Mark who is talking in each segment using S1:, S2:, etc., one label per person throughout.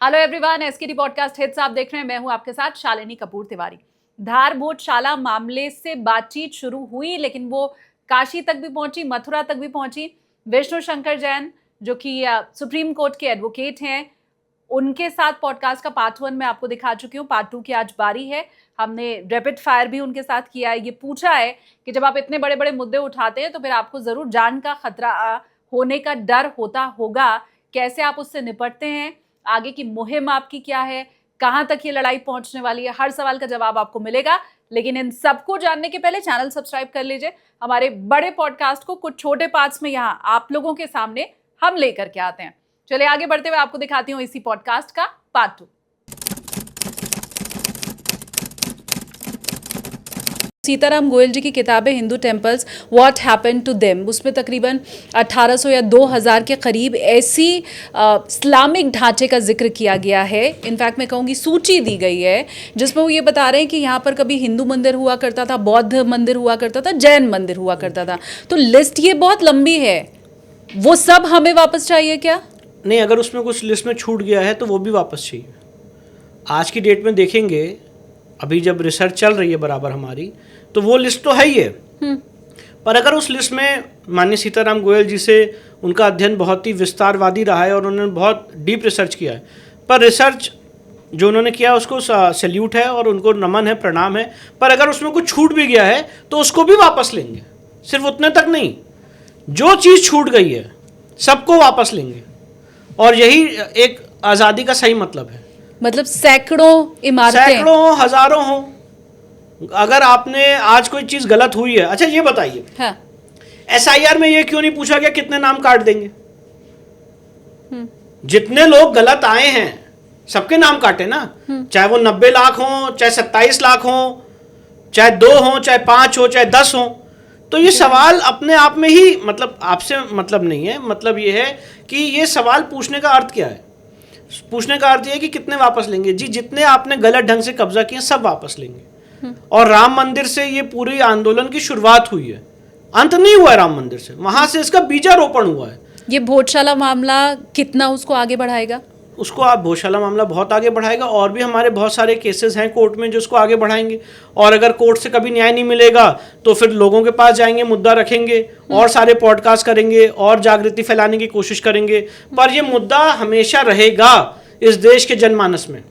S1: Hello everyone, एसकेटी podcast hits आप देख रहे हैं। मैं हूं आपके साथ शालिनी कपूर तिवारी। धार वोटशाला मामले से बातचीत शुरू हुई, लेकिन वो काशी तक भी पहुंची, मथुरा तक भी पहुंची। विष्णु शंकर जैन, जो कि सुप्रीम कोर्ट के एडवोकेट हैं, उनके साथ पॉडकास्ट का पार्ट 1 में आपको दिखा चुकी हूँ। पार्ट 2 की आज बारी है। हमने रैपिड फायर भी उनके साथ किया है। ये पूछा है कि जब आप इतने बड़े बड़े मुद्दे उठाते हैं तो फिर आपको जरूर जान का खतरा होने का डर होता होगा। कैसे आप उससे निपटते हैं, आगे की मुहिम आपकी क्या है, कहां तक ये लड़ाई पहुंचने वाली है, हर सवाल का जवाब आपको मिलेगा। लेकिन इन सबको जानने के पहले चैनल सब्सक्राइब कर लीजिए। हमारे बड़े पॉडकास्ट को कुछ छोटे पार्ट्स में यहाँ आप लोगों के सामने हम लेकर के आते हैं। चलिए आगे बढ़ते हुए आपको दिखाती हूँ इसी पॉडकास्ट का पार्ट 2। सीताराम गोयल जी की किताब है Hindu temples what happened to them. उसमें तकरीबन 1800 या 2000 के करीब ऐसी इस्लामिक ढांचे का जिक्र किया गया है। इनफैक्ट मैं कहूँगी सूची दी गई है जिसमें वो ये बता रहे हैं कि यहाँ पर कभी हिंदू मंदिर हुआ करता था, बौद्ध मंदिर हुआ करता था, जैन मंदिर हुआ करता था। तो लिस्ट ये बहुत लंबी है। वो सब हमें वापस चाहिए क्या?
S2: नहीं, अगर उसमें कुछ लिस्ट में छूट गया है तो वो भी वापस चाहिए। आज की डेट में देखेंगे, अभी जब रिसर्च चल रही है बराबर हमारी, तो वो लिस्ट तो है ही है। पर अगर उस लिस्ट में माननीय सीताराम गोयल जी से उनका अध्ययन बहुत ही विस्तारवादी रहा है और उन्होंने बहुत डीप रिसर्च किया है, पर रिसर्च जो उन्होंने किया उसको सैल्यूट है और उनको नमन है, प्रणाम है। पर अगर उसमें कुछ छूट भी गया है तो उसको भी वापस लेंगे। सिर्फ उतने तक नहीं, जो चीज़ छूट गई है सबको वापस लेंगे। और यही एक आज़ादी का सही मतलब है।
S1: मतलब सैकड़ों इमारतें,
S2: सैकड़ों हो, हजारों हो, अगर आपने आज कोई चीज गलत हुई है। अच्छा ये बताइए,
S1: हाँ।
S2: SIR में ये क्यों नहीं पूछा गया कितने नाम काट देंगे? जितने लोग गलत आए हैं सबके नाम काटे ना, चाहे वो 90 लाख हो, चाहे 27 लाख हो, चाहे 2 हो, चाहे 5 हो, चाहे 10 हो। तो ये सवाल अपने आप में ही, मतलब आपसे मतलब नहीं है, मतलब ये है कि ये सवाल पूछने का अर्थ क्या है। पूछने का अर्थ ये है कि कितने वापस लेंगे। जी, जितने आपने गलत ढंग से कब्जा किए सब वापस लेंगे। और राम मंदिर से ये पूरी आंदोलन की शुरुआत हुई है, अंत नहीं हुआ है राम मंदिर से, वहां से इसका बीजारोपण हुआ है।
S1: ये वोटशाला मामला कितना उसको आगे बढ़ाएगा?
S2: उसको आप वोटशाला मामला बहुत आगे बढ़ाएगा। और भी हमारे बहुत सारे केसेस हैं कोर्ट में जो उसको आगे बढ़ाएंगे। और अगर कोर्ट से कभी न्याय नहीं मिलेगा तो फिर लोगों के पास जाएंगे, मुद्दा रखेंगे और सारे पॉडकास्ट करेंगे और जागृति फैलाने की कोशिश करेंगे। पर यह मुद्दा हमेशा रहेगा इस देश के जनमानस में।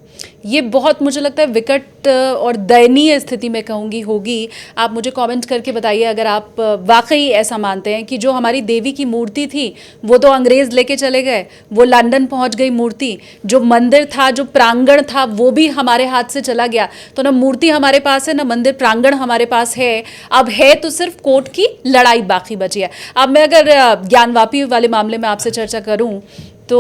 S1: ये बहुत, मुझे लगता है, विकट और दयनीय स्थिति में कहूँगी होगी। आप मुझे कमेंट करके बताइए अगर आप वाकई ऐसा मानते हैं कि जो हमारी देवी की मूर्ति थी वो तो अंग्रेज़ लेके चले गए, वो लंदन पहुंच गई मूर्ति। जो मंदिर था, जो प्रांगण था, वो भी हमारे हाथ से चला गया। तो ना मूर्ति हमारे पास है, ना मंदिर प्रांगण हमारे पास है। अब है तो सिर्फ कोर्ट की लड़ाई बाकी बची है। अब मैं अगर ज्ञानवापी वाले मामले में आपसे चर्चा करूँ तो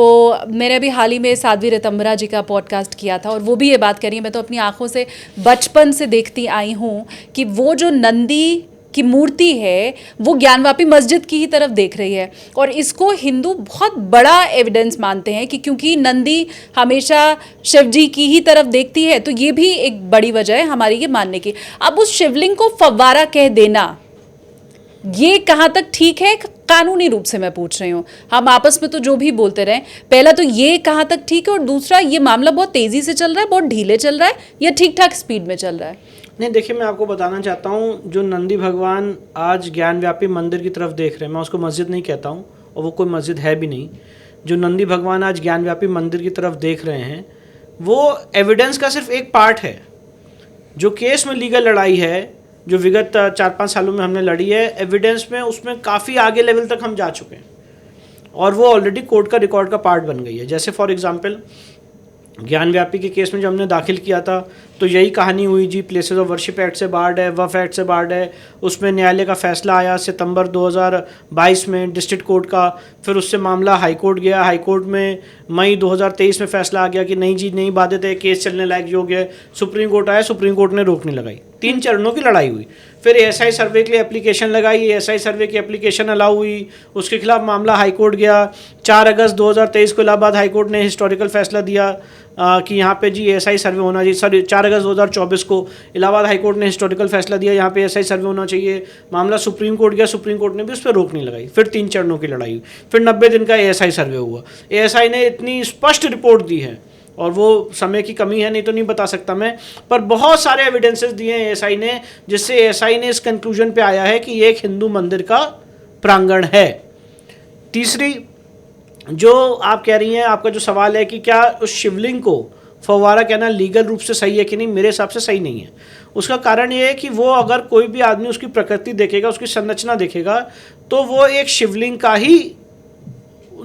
S1: मैंने अभी हाल ही में साध्वी ऋतंभरा जी का पॉडकास्ट किया था और वो भी ये बात करी है। मैं तो अपनी आंखों से बचपन से देखती आई हूँ कि वो जो नंदी की मूर्ति है वो ज्ञानवापी मस्जिद की ही तरफ देख रही है। और इसको हिंदू बहुत बड़ा एविडेंस मानते हैं कि क्योंकि नंदी हमेशा शिव जी की ही तरफ देखती है, तो ये भी एक बड़ी वजह है हमारी ये मानने की। अब उस शिवलिंग को फव्वारा कह देना, ये कहाँ तक ठीक है? कानूनी रूप से मैं पूछ रही हूँ। हम आपस में तो जो भी बोलते रहे, पहला तो ये कहाँ तक ठीक है, और दूसरा ये मामला बहुत तेजी से चल रहा है, बहुत ढीले चल रहा है, या ठीक ठाक स्पीड में चल रहा है?
S2: नहीं, देखिए, मैं आपको बताना चाहता हूँ, जो नंदी भगवान आज ज्ञानव्यापी मंदिर की तरफ देख रहे हैं, मैं उसको मस्जिद नहीं कहता हूँ और वो कोई मस्जिद है भी नहीं। जो नंदी भगवान आज ज्ञानव्यापी मंदिर की तरफ देख रहे हैं वो एविडेंस का सिर्फ एक पार्ट है। जो केस में लीगल लड़ाई है जो विगत 4-5 सालों में हमने लड़ी है, एविडेंस में उसमें काफ़ी आगे लेवल तक हम जा चुके हैं और वो ऑलरेडी कोर्ट का रिकॉर्ड का पार्ट बन गई है। जैसे फॉर एग्जांपल ज्ञानव्यापी के केस में जब हमने दाखिल किया था तो यही कहानी हुई जी, प्लेसेस ऑफ वर्शिप एक्ट से बार्ड है, वफ एक्ट से बार्ड है। उसमें न्यायालय का फैसला आया सितंबर 2022 में डिस्ट्रिक्ट कोर्ट का। फिर उससे मामला हाई कोर्ट गया, हाई कोर्ट में मई 2023 में फैसला आ गया कि नहीं जी, नहीं बाधित है, केस चलने लायक योग्य है। सुप्रीम कोर्ट आया, सुप्रीम कोर्ट ने रोक नहीं लगाई। 3 चरणों की लड़ाई हुई। फिर ASI सर्वे के लिए एप्लीकेशन लगाई, ASI सर्वे की एप्लीकेशन अलाउ हुई, उसके खिलाफ मामला हाई कोर्ट गया। 4 अगस्त 2023 को इलाहाबाद हाई कोर्ट ने हिस्टोरिकल फैसला दिया कि यहाँ पे जी ASI सर्वे होना चाहिए। सॉरी, 4 अगस्त 2024 को इलाहाबाद हाई कोर्ट ने हिस्टोरिकल फैसला दिया, यहाँ पे ASI सर्वे होना चाहिए। मामला सुप्रीम कोर्ट गया, सुप्रीम कोर्ट ने भी उस पर रोक नहीं लगाई। फिर 3 चरणों की लड़ाई हुई। फिर 90 दिन का ASI सर्वे हुआ। ASI ने इतनी स्पष्ट रिपोर्ट दी है और वो समय की कमी है, नहीं तो नहीं बता सकता मैं, पर बहुत सारे एविडेंसेस दिए हैं एएसआई ने, जिससे एएसआई ने इस कंक्लूजन पे आया है कि ये एक हिंदू मंदिर का प्रांगण है। तीसरी, जो आप कह रही हैं, आपका जो सवाल है कि क्या उस शिवलिंग को फव्वारा कहना लीगल रूप से सही है कि नहीं, मेरे हिसाब से सही नहीं है। उसका कारण ये है कि वो अगर कोई भी आदमी उसकी प्रकृति देखेगा, उसकी संरचना देखेगा, तो वो एक शिवलिंग का ही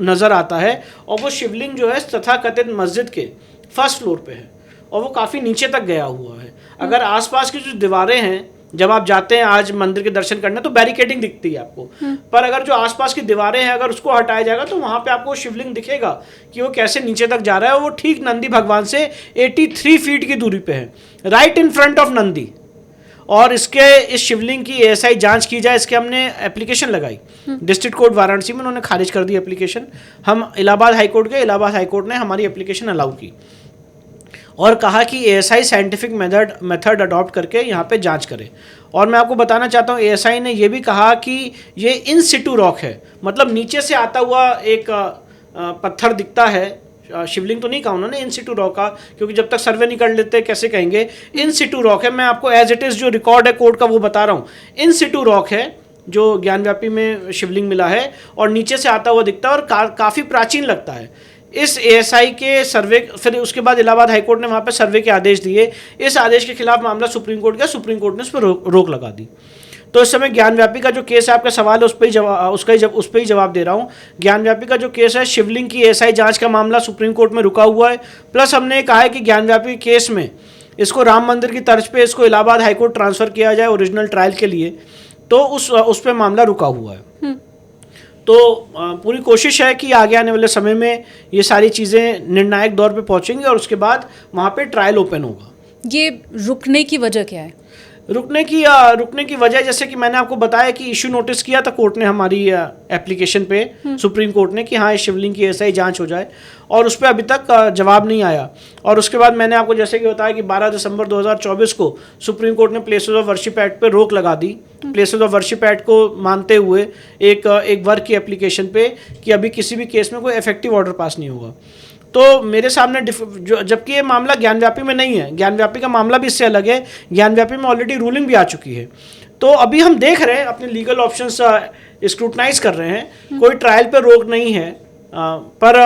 S2: नज़र आता है, और वो शिवलिंग जो है तथाकथित मस्जिद के फर्स्ट फ्लोर पे है और वो काफ़ी नीचे तक गया हुआ है। अगर आसपास की जो दीवारें हैं, जब आप जाते हैं आज मंदिर के दर्शन करने तो बैरिकेडिंग दिखती है आपको, पर अगर जो आसपास की दीवारें हैं अगर उसको हटाया जाएगा तो वहाँ पे आपको शिवलिंग दिखेगा कि वो कैसे नीचे तक जा रहा है। वो ठीक नंदी भगवान से 83 फीट की दूरी पे है, right in front of Nandi. और इस शिवलिंग की एएसआई जांच की जाए, इसके हमने एप्लीकेशन लगाई डिस्ट्रिक्ट कोर्ट वाराणसी में, उन्होंने खारिज कर दी एप्लीकेशन। हम इलाहाबाद हाईकोर्ट गए, इलाहाबाद हाईकोर्ट ने हमारी एप्लीकेशन अलाउ की और कहा कि एएसआई साइंटिफिक मेथड अडॉप्ट करके यहाँ पे जांच करे। और मैं आपको बताना चाहता हूँ, एएसआई ने ये भी कहा कि ये इन सिटू रॉक है, मतलब नीचे से आता हुआ एक पत्थर दिखता है, शिवलिंग तो नहीं कहा उन्होंने, इन सिटू रॉक का, क्योंकि जब तक सर्वे नहीं कर लेते कैसे कहेंगे। इन सिटू रॉक है, मैं आपको एज इट इज़ जो रिकॉर्ड है कोर्ट का वो बता रहा हूँ। इन सिटू रॉक है जो ज्ञानव्यापी में शिवलिंग मिला है और नीचे से आता हुआ दिखता है और काफ़ी प्राचीन लगता है। इस एएसआई के सर्वे, फिर उसके बाद इलाहाबाद हाईकोर्ट ने वहाँ पे सर्वे के आदेश दिए। इस आदेश के खिलाफ मामला सुप्रीम कोर्ट गया, सुप्रीम कोर्ट ने उस पर रोक लगा दी। तो इस समय ज्ञानव्यापी का जो केस है, आपका सवाल है, उस पर ही जवाब दे रहा हूँ। ज्ञानव्यापी का जो केस है, शिवलिंग की एएसआई जांच का मामला सुप्रीम कोर्ट में रुका हुआ है। प्लस हमने कहा है कि ज्ञानव्यापी केस में इसको राम मंदिर की तर्ज पे इसको इलाहाबाद हाईकोर्ट ट्रांसफ़र किया जाए ओरिजिनल ट्रायल के लिए, तो उस पर मामला रुका हुआ है। तो पूरी कोशिश है कि आगे आने वाले समय में ये सारी चीज़ें निर्णायक दौर पे पहुंचेंगी और उसके बाद वहाँ पे ट्रायल ओपन होगा।
S1: ये रुकने की वजह क्या है?
S2: रुकने की वजह, जैसे कि मैंने आपको बताया कि इशू नोटिस किया था कोर्ट ने हमारी एप्लीकेशन पे, सुप्रीम कोर्ट ने, कि हाँ इस शिवलिंग की एएसआई जांच हो जाए, और उस पर अभी तक जवाब नहीं आया। और उसके बाद मैंने आपको जैसे कि बताया कि 12 दिसंबर 2024 को सुप्रीम कोर्ट ने प्लेसेस ऑफ वर्शिप एक्ट पे रोक लगा दी, प्लेसेस ऑफ वर्शिप एक्ट को मानते हुए एक वर्ग की एप्लीकेशन पे कि अभी किसी भी केस में कोई इफेक्टिव ऑर्डर पास नहीं होगा। तो मेरे सामने जबकि ये मामला ज्ञानव्यापी में नहीं है, ज्ञानव्यापी का मामला भी इससे अलग है, ज्ञानव्यापी में ऑलरेडी रूलिंग भी आ चुकी है। तो अभी हम देख रहे हैं, अपने लीगल ऑप्शंस स्क्रूटनाइज कर रहे हैं, कोई ट्रायल पे रोक नहीं है, पर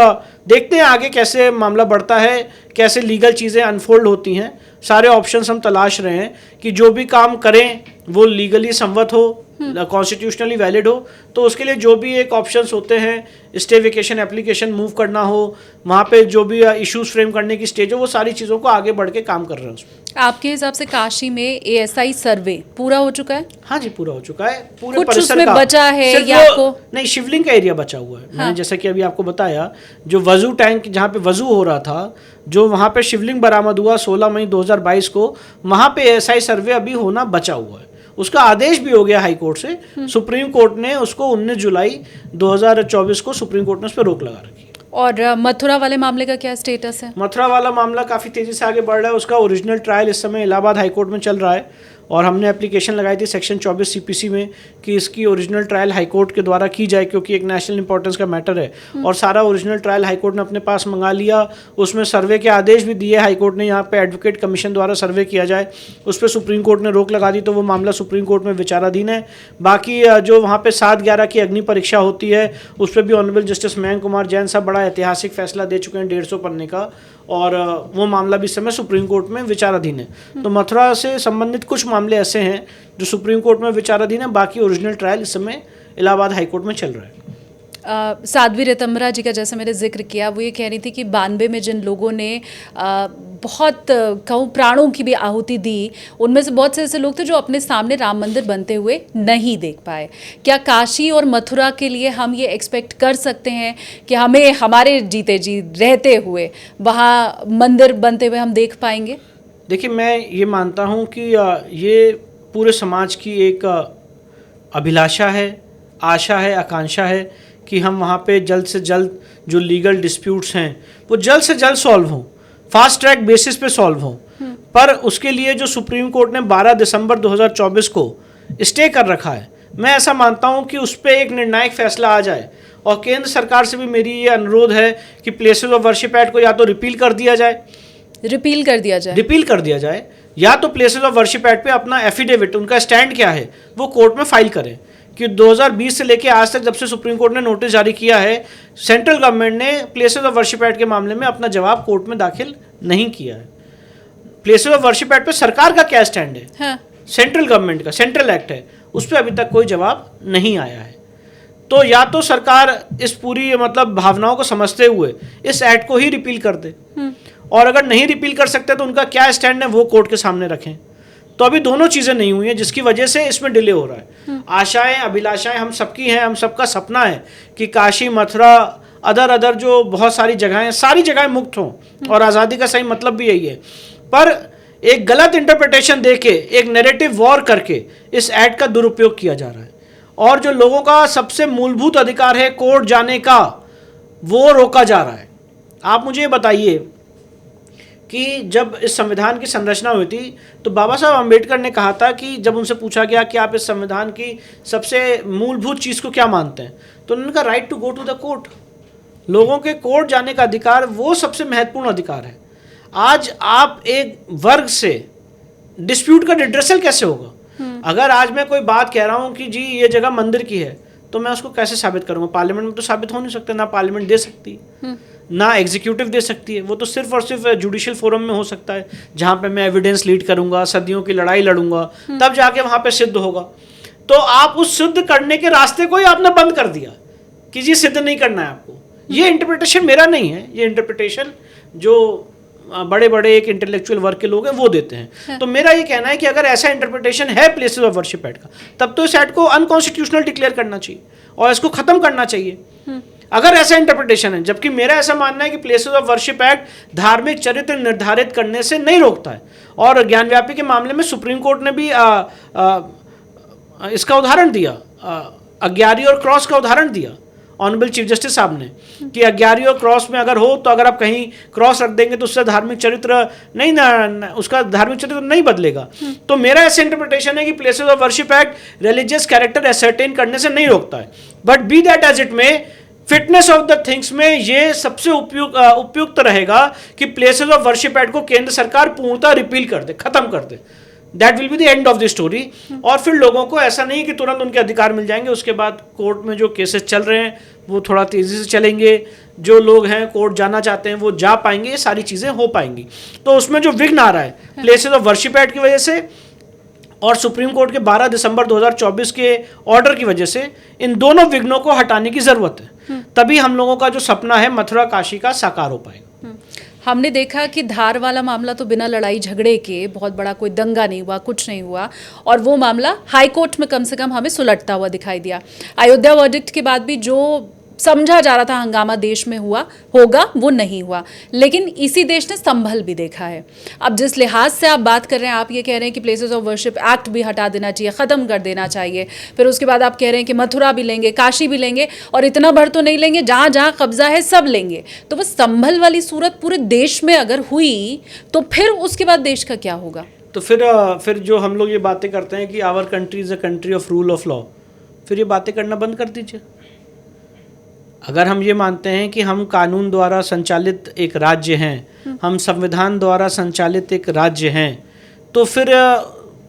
S2: देखते हैं आगे कैसे मामला बढ़ता है, कैसे लीगल चीज़ें अनफोल्ड होती हैं। सारे ऑप्शंस हम तलाश रहे हैं कि जो भी काम करें वो लीगली संवत हो, कॉन्स्टिट्यूशनली वैलिड हो। तो उसके लिए जो भी एक ऑप्शंस होते हैं, स्टे वेकेशन एप्लीकेशन मूव करना हो, वहाँ पे जो भी इश्यूज फ्रेम करने की स्टेज हो, वो सारी चीज़ों को आगे बढ़ के काम कर रहे हैं उसमें।
S1: आपके हिसाब से काशी में एएसआई सर्वे पूरा हो चुका है?
S2: हाँ जी, पूरा हो चुका है। पूरे
S1: कुछ
S2: परिसर
S1: उसमें
S2: का
S1: बचा है या आपको?
S2: नहीं, शिवलिंग का एरिया बचा हुआ है। मैंने जैसा कि अभी आपको बताया, जो वजू टैंक जहाँ पे वजू हो रहा था, जो वहाँ पे शिवलिंग बरामद हुआ 16 मई 2022 को, वहाँ पे एएसआई सर्वे अभी होना बचा हुआ है। उसका आदेश भी हो गया हाई कोर्ट से, सुप्रीम कोर्ट ने उसको 19 जुलाई 2024 को सुप्रीम कोर्ट ने उस पर रोक लगा रखी है।
S1: और मथुरा वाले मामले का क्या स्टेटस है?
S2: मथुरा वाला मामला काफ़ी तेज़ी से आगे बढ़ रहा है। उसका ओरिजिनल ट्रायल इस समय इलाहाबाद हाई कोर्ट में चल रहा है और हमने एप्लीकेशन लगाई थी सेक्शन 24 सीपीसी में कि इसकी ओरिजिनल ट्रायल हाई कोर्ट के द्वारा की जाए, क्योंकि एक नेशनल इंपॉर्टेंस का मैटर है। और सारा ओरिजिनल ट्रायल हाई कोर्ट ने अपने पास मंगा लिया। उसमें सर्वे के आदेश भी दिए हाई कोर्ट ने, यहाँ पे एडवोकेट कमीशन द्वारा सर्वे किया जाए। उस पर सुप्रीम कोर्ट ने रोक लगा दी, तो वो मामला सुप्रीम कोर्ट में विचाराधीन है। बाकी जो वहाँ पे 7/11 की अग्नि परीक्षा होती है, उस पर भी ऑनरेबल जस्टिस मयंक कुमार जैन साहब बड़ा ऐतिहासिक फैसला दे चुके हैं 150 पन्ने का, और वो मामला भी इस समय सुप्रीम कोर्ट में विचाराधीन है। तो मथुरा से संबंधित कुछ मामले ऐसे हैं जो सुप्रीम कोर्ट में विचाराधीन है, बाकी ओरिजिनल ट्रायल इस समय इलाहाबाद हाई कोर्ट में चल रहा है।
S1: साध्वी रितंभरा जी का जैसे मैंने जिक्र किया, वो ये कह रही थी कि 92 में जिन लोगों ने बहुत कहूँ प्राणों की भी आहुति दी, उनमें से बहुत से ऐसे लोग थे जो अपने सामने राम मंदिर बनते हुए नहीं देख पाए। क्या काशी और मथुरा के लिए हम ये एक्सपेक्ट कर सकते हैं कि हमें हमारे जीते जी रहते हुए वहाँ मंदिर बनते हुए हम देख पाएंगे?
S2: देखिए, मैं ये मानता हूँ कि ये पूरे समाज की एक अभिलाषा है, आशा है, आकांक्षा है कि हम वहाँ पे जल्द से जल्द जो लीगल डिस्प्यूट्स हैं वो जल्द से जल्द सॉल्व हों, फास्ट ट्रैक बेसिस पे सॉल्व हों। पर उसके लिए जो सुप्रीम कोर्ट ने 12 दिसंबर 2024 को स्टे कर रखा है, मैं ऐसा मानता हूँ कि उस पर एक निर्णायक फैसला आ जाए और केंद्र सरकार से भी मेरी ये अनुरोध है कि प्लेसेस ऑफ वर्शिप एक्ट को या तो रिपील कर दिया जाए,
S1: रिपील कर दिया जाए,
S2: या तो प्लेसेस ऑफ वर्शिप एक्ट पे अपना एफिडेविट, उनका स्टैंड क्या है वो कोर्ट में फाइल करें कि 2020 से लेके आज तक जब से सुप्रीम कोर्ट ने नोटिस जारी किया है, सेंट्रल गवर्नमेंट ने प्लेसेस ऑफ वर्शिप एक्ट के मामले में अपना जवाब कोर्ट में दाखिल नहीं किया है। प्लेसेस ऑफ वर्शिप एक्ट पे सरकार का क्या स्टैंड है?
S1: हाँ।
S2: सेंट्रल गवर्नमेंट का सेंट्रल एक्ट है, उस पर अभी तक कोई जवाब नहीं आया है। तो या तो सरकार इस पूरी मतलब भावनाओं को समझते हुए इस एक्ट को ही रिपील कर दे, और अगर नहीं रिपील कर सकते तो उनका क्या स्टैंड है वो कोर्ट के सामने रखें। तो अभी दोनों चीज़ें नहीं हुई हैं, जिसकी वजह से इसमें डिले हो रहा है। आशाएं अभिलाषाएं हम सबकी हैं, हम सबका सपना है कि काशी, मथुरा, अदर जो बहुत सारी जगहें मुक्त हों, और आज़ादी का सही मतलब भी यही है। पर एक गलत इंटरप्रिटेशन देके, एक नैरेटिव वॉर करके इस एक्ट का दुरुपयोग किया जा रहा है, और जो लोगों का सबसे मूलभूत अधिकार है कोर्ट जाने का, वो रोका जा रहा है। आप मुझे ये बताइए कि जब इस संविधान की संरचना हुई थी तो बाबा साहब अम्बेडकर ने कहा था कि जब उनसे पूछा गया कि आप इस संविधान की सबसे मूलभूत चीज़ को क्या मानते हैं, तो उन्होंने कहा right to go to the court. लोगों के कोर्ट जाने का अधिकार वो सबसे महत्वपूर्ण अधिकार है। आज आप एक वर्ग से डिस्प्यूट का रिड्रेसल कैसे होगा? अगर आज मैं कोई बात कह रहा हूँ कि जी ये जगह मंदिर की है, तो मैं उसको कैसे साबित करूँगा? पार्लियामेंट में तो साबित हो नहीं सकता, ना पार्लियामेंट दे सकती, ना एग्जीक्यूटिव दे सकती है। वो तो सिर्फ और सिर्फ जुडिशियल फोरम में हो सकता है, जहाँ पे मैं एविडेंस लीड करूँगा, सदियों की लड़ाई लड़ूंगा, तब जाके वहाँ पे सिद्ध होगा। तो आप उस सिद्ध करने के रास्ते को ही आपने बंद कर दिया कि जी सिद्ध नहीं करना है आपको। ये इंटरप्रिटेशन मेरा नहीं है, ये इंटरप्रिटेशन जो बड़े बड़े एक इंटेलेक्चुअल वर्ग के लोग हैं वो देते हैं। तो मेरा ये कहना है कि अगर ऐसा इंटरप्रिटेशन है प्लेसेस ऑफ वर्शिप एक्ट का, तब तो इस एक्ट को अनकॉन्स्टिट्यूशनल डिक्लेयर करना चाहिए और इसको खत्म करना चाहिए, अगर ऐसा इंटरप्रिटेशन है। जबकि मेरा ऐसा मानना है कि प्लेसेस ऑफ वर्शिप एक्ट धार्मिक चरित्र निर्धारित करने से नहीं रोकता है, और ज्ञानव्यापी के मामले में सुप्रीम कोर्ट ने भी इसका उदाहरण दिया, अज्ञारी और क्रॉस का उदाहरण दिया ऑनरेबल चीफ जस्टिस साहब ने, कि अज्ञारी और क्रॉस में अगर हो तो अगर आप कहीं क्रॉस रख देंगे तो उससे धार्मिक चरित्र नहीं उसका धार्मिक चरित्र नहीं बदलेगा। तो मेरा ऐसा इंटरप्रिटेशन है कि places of worship act religious character ascertain करने से नहीं रोकता है, but be that as it may, fitness of the things में ये सबसे उपयुक्त रहेगा कि प्लेसेस ऑफ वर्शिप एक्ट को केंद्र सरकार पूर्णतः रिपील कर दे, खत्म कर दे। That will be the end of the story. और फिर लोगों को ऐसा नहीं कि तुरंत उनके अधिकार मिल जाएंगे, उसके बाद कोर्ट में जो केसेस चल रहे हैं वो थोड़ा तेजी से चलेंगे, जो लोग हैं कोर्ट जाना चाहते हैं वो जा पाएंगे, ये सारी चीज़ें हो पाएंगी। तो उसमें जो विघ्न आ रहा है प्लेसेस ऑफ वर्शिप एक्ट की वजह से और सुप्रीम कोर्ट के 12 दिसंबर 2024 के ऑर्डर की वजह से, इन दोनों विघ्नों को हटाने की ज़रूरत है, तभी हम लोगों का जो सपना है मथुरा काशी का साकार हो पाएगा।
S1: हमने देखा कि धार वाला मामला तो बिना लड़ाई झगड़े के, बहुत बड़ा कोई दंगा नहीं हुआ, कुछ नहीं हुआ, और वो मामला हाई कोर्ट में कम से कम हमें सुलटता हुआ दिखाई दिया। अयोध्या वर्डिक्ट के बाद भी जो समझा जा रहा था हंगामा देश में होगा वो नहीं हुआ, लेकिन इसी देश ने संभल भी देखा है। अब जिस लिहाज से आप बात कर रहे हैं, आप ये कह रहे हैं कि प्लेसेस ऑफ वर्शिप एक्ट भी हटा देना चाहिए, ख़त्म कर देना चाहिए, फिर उसके बाद आप कह रहे हैं कि मथुरा भी लेंगे, काशी भी लेंगे, और इतना भर तो नहीं लेंगे, जहाँ जहाँ कब्जा है सब लेंगे। तो वो संभल वाली सूरत पूरे देश में अगर हुई तो फिर उसके बाद देश का क्या होगा?
S2: तो फिर जो हम लोग ये बातें करते हैं कि our country is a country of rule of law, फिर ये बातें करना बंद कर दीजिए। अगर हम ये मानते हैं कि हम कानून द्वारा संचालित एक राज्य हैं, हम संविधान द्वारा संचालित एक राज्य हैं, तो फिर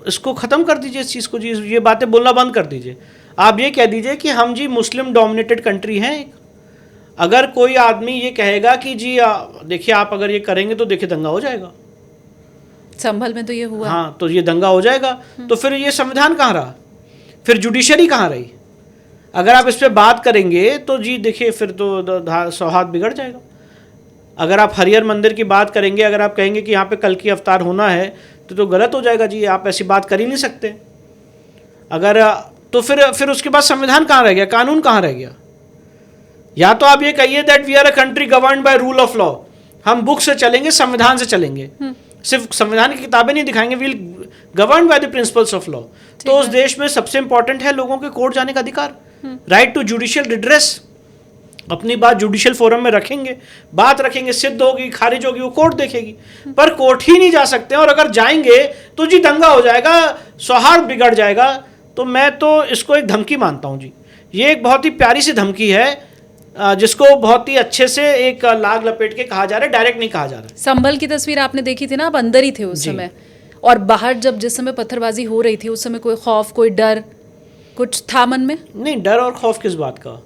S2: इसको ख़त्म कर दीजिए इस चीज़ को जी, ये बातें बोलना बंद कर दीजिए। आप ये कह दीजिए कि हम जी मुस्लिम डोमिनेटेड कंट्री हैं। अगर कोई आदमी ये कहेगा कि जी देखिए आप अगर ये करेंगे तो देखिए दंगा हो जाएगा,
S1: संभल में तो ये हुआ,
S2: हाँ तो ये दंगा हो जाएगा, तो फिर ये संविधान कहाँ रहा, फिर जुडिशरी कहाँ रही? अगर आप इस पर बात करेंगे तो जी देखिए फिर तो सौहार्द बिगड़ जाएगा। अगर आप हरिहर मंदिर की बात करेंगे, अगर आप कहेंगे कि यहाँ पे कल की अवतार होना है तो गलत हो जाएगा जी, आप ऐसी बात कर ही नहीं सकते। अगर तो फिर उसके बाद संविधान कहाँ रह गया, कानून कहाँ रह गया? या तो आप ये कहिए that we are a country governed by rule of law, हम बुक से चलेंगे, संविधान से चलेंगे, सिर्फ संविधान की किताबें नहीं दिखाएंगे, will govern by the principles of law. तो उस देश में सबसे इंपॉर्टेंट है लोगों के कोर्ट जाने का अधिकार, राइट टू जुडिशियल रिड्रेस। अपनी बात जुडिशियल फोरम में रखेंगे, बात रखेंगे, सिद्ध होगी, खारिज होगी, वो कोर्ट देखेगी, पर कोर्ट ही नहीं जा सकते, और अगर जाएंगे तो जी दंगा हो जाएगा, सौहार्द बिगड़ जाएगा। तो मैं तो इसको एक धमकी मानता हूँ जी, ये एक बहुत ही प्यारी सी धमकी है जिसको बहुत ही अच्छे से एक लाग लपेट के कहा जा रहा है, डायरेक्ट नहीं कहा जा रहा है।
S1: संभल की तस्वीर आपने देखी थी ना, आप अंदर ही थे उस समय, और बाहर जब जिस समय पत्थरबाजी हो रही थी उस समय कोई खौफ, कोई डर कुछ था मन में?
S2: नहीं, डर और खौफ किस बात का।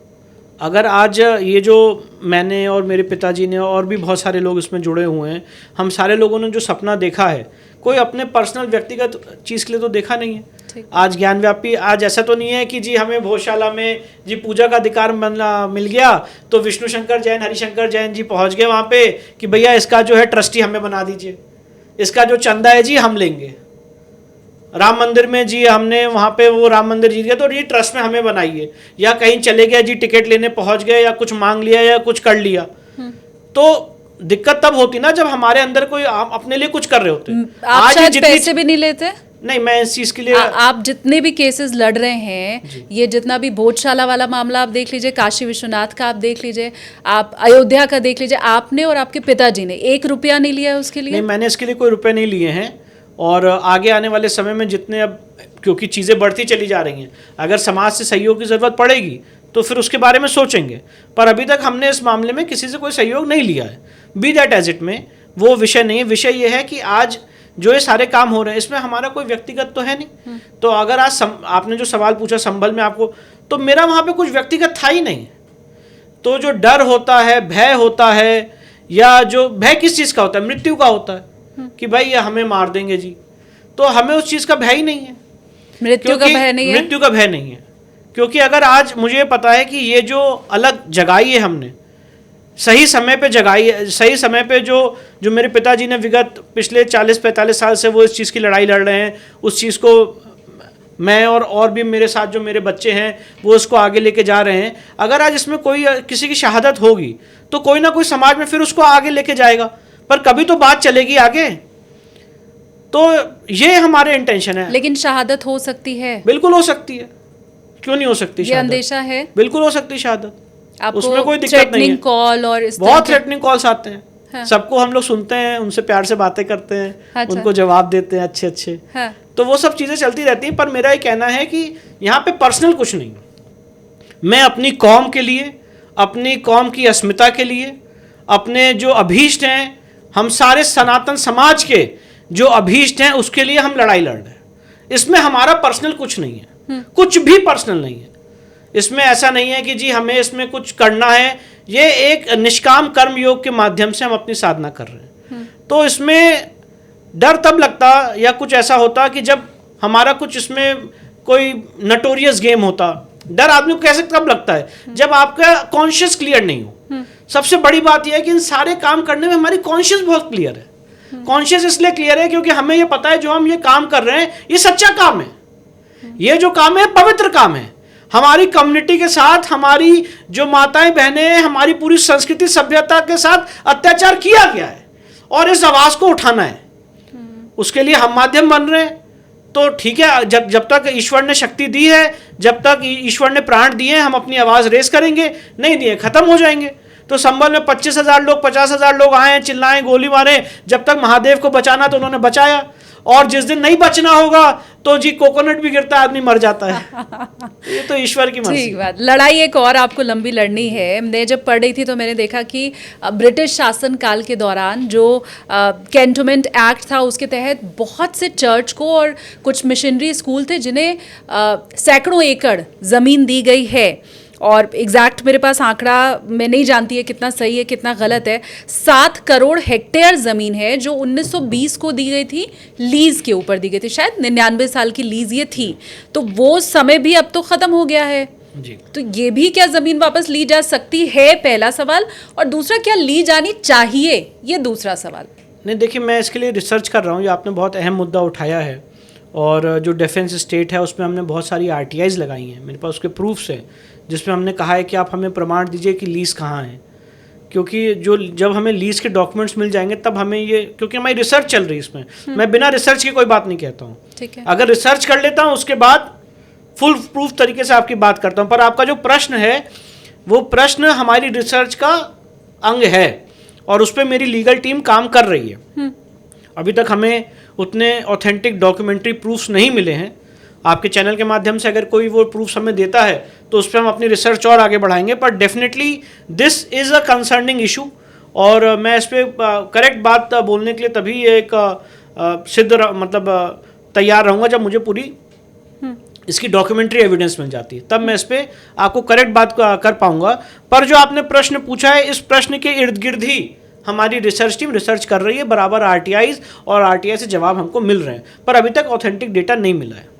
S2: अगर आज ये जो मैंने और मेरे पिताजी ने और भी बहुत सारे लोग इसमें जुड़े हुए हैं, हम सारे लोगों ने जो सपना देखा है, कोई अपने पर्सनल व्यक्तिगत चीज़ के लिए तो देखा नहीं है। आज ज्ञानव्यापी, आज ऐसा तो नहीं है कि जी हमें भोजशाला में जी पूजा का अधिकार मिल गया तो विष्णु शंकर जैन, हरिशंकर जैन जी पहुंच गए वहाँ पे कि भैया इसका जो है ट्रस्टी हमें बना दीजिए, इसका जो चंदा है जी हम लेंगे। राम मंदिर में जी हमने वहाँ पे वो राम मंदिर जीत गया तो ये ट्रस्ट में हमें बनाइए, या कहीं चले गए जी टिकट लेने पहुँच गए या कुछ मांग लिया या कुछ कर लिया। तो दिक्कत तब होती ना जब हमारे अंदर कोई अपने लिए कुछ कर रहे होते।
S1: आप शायद पैसे भी नहीं लेते?
S2: नहीं, मैं इस चीज़ के लिए
S1: आप जितने भी केसेस लड़ रहे हैं, ये जितना भी भोजशाला वाला मामला आप देख लीजिए, काशी विश्वनाथ का आप देख लीजिए, आप अयोध्या का देख लीजिए, आपने और आपके पिताजी ने 1 रुपया नहीं लिया उसके लिए?
S2: नहीं, मैंने इसके लिए कोई रुपए नहीं लिए हैं। और आगे आने वाले समय में जितने, अब क्योंकि चीज़ें बढ़ती चली जा रही हैं, अगर समाज से सहयोग की ज़रूरत पड़ेगी तो फिर उसके बारे में सोचेंगे, पर अभी तक हमने इस मामले में किसी से कोई सहयोग नहीं लिया है। बी दैट एज इट में, वो विषय नहीं है। विषय ये है कि आज जो ये सारे काम हो रहे हैं इसमें हमारा कोई व्यक्तिगत तो है नहीं। तो अगर आज आपने जो सवाल पूछा संभल में आपको, तो मेरा वहाँ पे कुछ व्यक्तिगत था ही नहीं। तो जो डर होता है, भय होता है, या जो भय किस चीज़ का होता है, मृत्यु का होता है कि भाई ये हमें मार देंगे जी, तो हमें उस चीज़ का भय ही नहीं है।
S1: मृत्यु का भय नहीं है?
S2: मृत्यु का भय नहीं है, क्योंकि अगर आज मुझे पता है कि ये जो अलग जगाई है हमने, सही समय पे जगाई है, सही समय पे जो मेरे पिताजी ने विगत पिछले 40-45 साल से वो इस चीज़ की लड़ाई लड़ रहे हैं, उस चीज़ को मैं और भी मेरे साथ जो मेरे बच्चे हैं वो उसको आगे लेके जा रहे हैं। अगर आज इसमें कोई किसी की शहादत होगी तो कोई ना कोई समाज में फिर उसको आगे लेके जाएगा, पर कभी तो बात चलेगी आगे। तो ये हमारे इंटेंशन है।
S1: लेकिन शहादत हो सकती है?
S2: बिल्कुल हो सकती है, क्यों नहीं हो सकती?
S1: ये अंदेशा है?
S2: बिल्कुल हो सकती शहादत, उसमें कोई दिक्कत नहीं है।
S1: कॉल और इस
S2: बहुत थ्रेटनिंग कॉल्स आते हैं।
S1: हाँ।
S2: सबको हम लोग सुनते हैं, उनसे प्यार से बातें करते हैं।
S1: अच्छा।
S2: उनको जवाब देते हैं अच्छे।
S1: हाँ।
S2: तो वो सब चीज़ें चलती रहती हैं। पर मेरा ये कहना है कि यहाँ पे पर्सनल कुछ नहीं, मैं अपनी कौम के लिए, अपनी कौम की अस्मिता के लिए, अपने जो अभीष्ट हैं, हम सारे सनातन समाज के जो अभीष्ट हैं उसके लिए हम लड़ाई लड़ रहे हैं। इसमें हमारा पर्सनल कुछ नहीं है, कुछ भी पर्सनल नहीं है। इसमें ऐसा नहीं है कि जी हमें इसमें कुछ करना है। ये एक निष्काम कर्म योग के माध्यम से हम अपनी साधना कर रहे हैं। तो इसमें डर तब लगता या कुछ ऐसा होता कि जब हमारा कुछ इसमें कोई नटोरियस गेम होता। डर आदमी को कैसे तब लगता है जब आपका कॉन्शियस क्लियर नहीं हो। सबसे बड़ी बात यह है कि इन सारे काम करने में हमारी कॉन्शियस बहुत क्लियर है। कॉन्शियस इसलिए क्लियर है क्योंकि हमें यह पता है जो हम ये काम कर रहे हैं ये सच्चा काम है, ये जो काम है पवित्र काम है। हमारी कम्युनिटी के साथ, हमारी जो माताएं बहनें हैं, हमारी पूरी संस्कृति सभ्यता के साथ अत्याचार किया गया है और इस आवाज को उठाना है। उसके लिए हम माध्यम बन रहे हैं। तो ठीक है, जब तक ईश्वर ने शक्ति दी है, जब तक ईश्वर ने प्राण दिए हैं, हम अपनी आवाज रेस करेंगे। नहीं दिए खत्म हो जाएंगे। तो संभल में 25,000 लोग, 50,000 लोग आए, चिल्लाएं, गोली मारे। जब तक महादेव को बचाना तो उन्होंने बचाया, और जिस दिन नहीं बचना होगा तो जी कोकोनट भी गिरता है, आदमी मर जाता है। ये तो ईश्वर की मर्जी।
S1: ठीक बात। लड़ाई एक और आपको लंबी लड़नी है। मैं जब पढ़ रही थी तो मैंने देखा कि ब्रिटिश शासन काल के दौरान जो कैंटोनमेंट एक्ट था उसके तहत बहुत से चर्च को और कुछ मिशनरी स्कूल थे जिन्हें सैकड़ों एकड़ ज़मीन दी गई है। और एग्जैक्ट मेरे पास आंकड़ा मैं नहीं जानती है कितना सही है कितना गलत है। 7 करोड़ हेक्टेयर ज़मीन है जो 1920 को दी गई थी, लीज के ऊपर दी गई थी। शायद 99 साल की लीज ये थी। तो वो समय भी अब तो ख़त्म हो गया है
S2: जी।
S1: तो ये भी क्या ज़मीन वापस ली जा सकती है, पहला सवाल। और दूसरा, क्या ली जानी चाहिए, ये दूसरा सवाल।
S2: नहीं, देखिए मैं इसके लिए रिसर्च कर रहा हूँ। ये आपने बहुत अहम मुद्दा उठाया है। और जो डिफेंस स्टेट है उसमें हमने बहुत सारी RTIs लगाई हैं, मेरे पास उसके प्रूफ्स हैं, जिसमें हमने कहा है कि आप हमें प्रमाण दीजिए कि लीज़ कहाँ है। क्योंकि जब हमें लीज़ के डॉक्यूमेंट्स मिल जाएंगे तब हमें ये, क्योंकि हमारी रिसर्च चल रही है इसमें। मैं बिना रिसर्च के कोई बात नहीं कहता हूँ।
S1: ठीक है।
S2: अगर रिसर्च कर लेता हूँ उसके बाद फुल प्रूफ तरीके से आपकी बात करता हूँ। पर आपका जो प्रश्न है वो प्रश्न हमारी रिसर्च का अंग है और उस पर मेरी लीगल टीम काम कर रही है। अभी तक हमें उतने ऑथेंटिक डॉक्यूमेंट्री प्रूफ्स नहीं मिले हैं आपके चैनल के माध्यम से अगर कोई वो प्रूफ हमें देता है तो उस पर हम अपनी रिसर्च और आगे बढ़ाएंगे, पर definitely this is a concerning issue. और मैं इस पर करेक्ट बात बोलने के लिए तभी एक तैयार रहूँगा जब मुझे पूरी इसकी डॉक्यूमेंट्री एविडेंस मिल जाती है, तब मैं इस पर आपको करेक्ट बात कर पाऊंगा। पर जो आपने प्रश्न पूछा है, इस प्रश्न के इर्द गिर्द ही हमारी रिसर्च टीम रिसर्च कर रही है, बराबर आरटीआई और आरटीआई से जवाब हमको मिल रहे हैं, पर अभी तक ऑथेंटिक डेटा नहीं मिला है।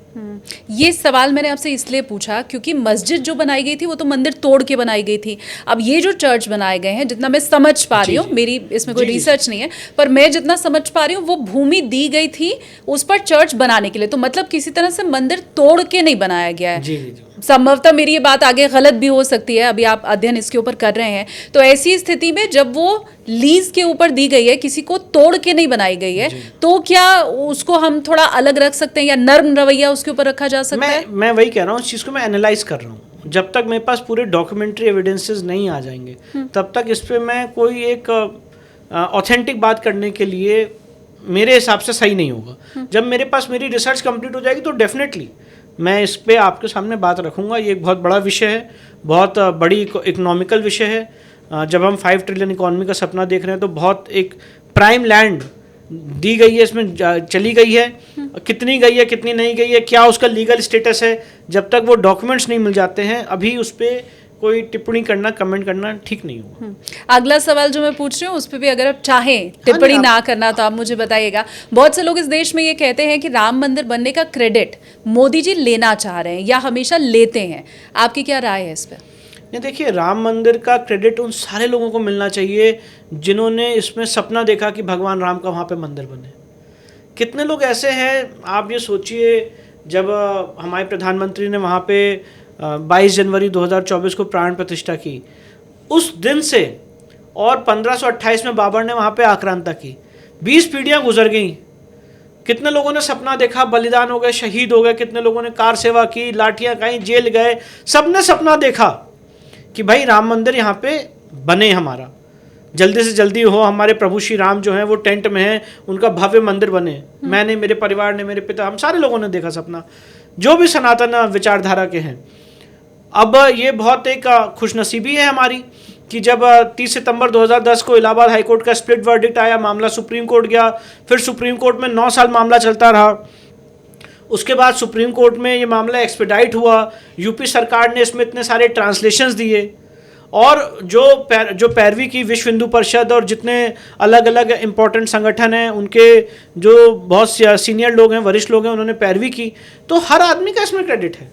S1: ये सवाल मैंने आपसे इसलिए पूछा क्योंकि मस्जिद जो बनाई गई थी वो तो मंदिर तोड़ के बनाई गई थी। अब ये जो चर्च बनाए गए हैं, जितना मैं समझ पा रही हूँ, मेरी इसमें कोई रिसर्च नहीं है, पर मैं जितना समझ पा रही हूँ वो भूमि दी गई थी उस पर चर्च बनाने के लिए, तो मतलब किसी तरह से मंदिर तोड़ के नहीं बनाया गया है।
S2: जी जी।
S1: संभवतः मेरी ये बात आगे गलत भी हो सकती है, अभी आप अध्ययन इसके ऊपर कर रहे हैं। तो ऐसी स्थिति में जब वो लीज के ऊपर दी गई है, किसी को तोड़ के नहीं बनाई गई है, तो क्या उसको हम थोड़ा अलग रख सकते हैं या नर्म रवैया उसके ऊपर रखा जा सकता है?
S2: मैं वही कह रहा हूँ, इस चीज़ को मैं एनालाइज कर रहा हूँ। जब तक मेरे पास पूरे डॉक्यूमेंट्री एविडेंसेस नहीं आ जाएंगे तब तक इस पर मैं कोई एक ऑथेंटिक बात करने के लिए मेरे हिसाब से सही नहीं होगा। जब मेरे पास मेरी रिसर्च कंप्लीट हो जाएगी तो डेफिनेटली मैं इस पे आपके सामने बात रखूंगा। ये एक बहुत बड़ा विषय है, बहुत बड़ी इकोनॉमिकल विषय है। जब हम 5 ट्रिलियन इकोनॉमी का सपना देख रहे हैं तो बहुत एक प्राइम लैंड दी गई है, इसमें चली गई है, कितनी गई है कितनी नहीं गई है, क्या उसका लीगल स्टेटस है, जब तक वो डॉक्यूमेंट्स नहीं मिल जाते हैं अभी उस पर कोई टिप्पणी करना, कमेंट करना ठीक नहीं होगा।
S1: अगला सवाल जो मैं पूछ रही हूँ उस पर भी अगर आप चाहें टिप्पणी ना करना तो आप मुझे बताइएगा। बहुत से लोग इस देश में ये कहते हैं कि राम मंदिर बनने का क्रेडिट मोदी जी लेना चाह रहे हैं या हमेशा लेते हैं, आपकी क्या राय है इस पर?
S2: नहीं, देखिए, राम मंदिर का क्रेडिट उन सारे लोगों को मिलना चाहिए जिन्होंने इसमें सपना देखा कि भगवान राम का वहाँ पे मंदिर बने। कितने लोग ऐसे हैं, आप ये सोचिए, जब हमारे प्रधानमंत्री ने वहाँ पे 22 जनवरी 2024 को प्राण प्रतिष्ठा की, उस दिन से और 1528 में बाबर ने वहाँ पे आक्रांता की, 20 पीढ़ियाँ गुजर गई। कितने लोगों ने सपना देखा, बलिदान हो गए, शहीद हो गए, कितने लोगों ने कार सेवा की, लाठियाँ खाई, जेल गए, सबने सपना देखा कि भाई राम मंदिर यहाँ पे बने, हमारा जल्दी से जल्दी हो, हमारे प्रभु श्री राम जो हैं वो टेंट में हैं, उनका भव्य मंदिर बने। मैंने, मेरे परिवार ने, मेरे पिता, हम सारे लोगों ने देखा सपना, जो भी सनातन विचारधारा के हैं। अब ये बहुत एक खुशनसीबी है हमारी कि जब 30 सितंबर 2010 को इलाहाबाद हाईकोर्ट का स्प्लिट वर्डिक्ट आया, मामला सुप्रीम कोर्ट गया, फिर सुप्रीम कोर्ट में 9 साल मामला चलता रहा। उसके बाद सुप्रीम कोर्ट में ये मामला एक्सपेडाइट हुआ, यूपी सरकार ने इसमें इतने सारे ट्रांसलेशंस दिए, और जो पैरवी की विश्व हिंदू परिषद और जितने अलग अलग इम्पोर्टेंट संगठन हैं, उनके जो बहुत सीनियर लोग हैं, वरिष्ठ लोग हैं, उन्होंने पैरवी की। तो हर आदमी का इसमें क्रेडिट है।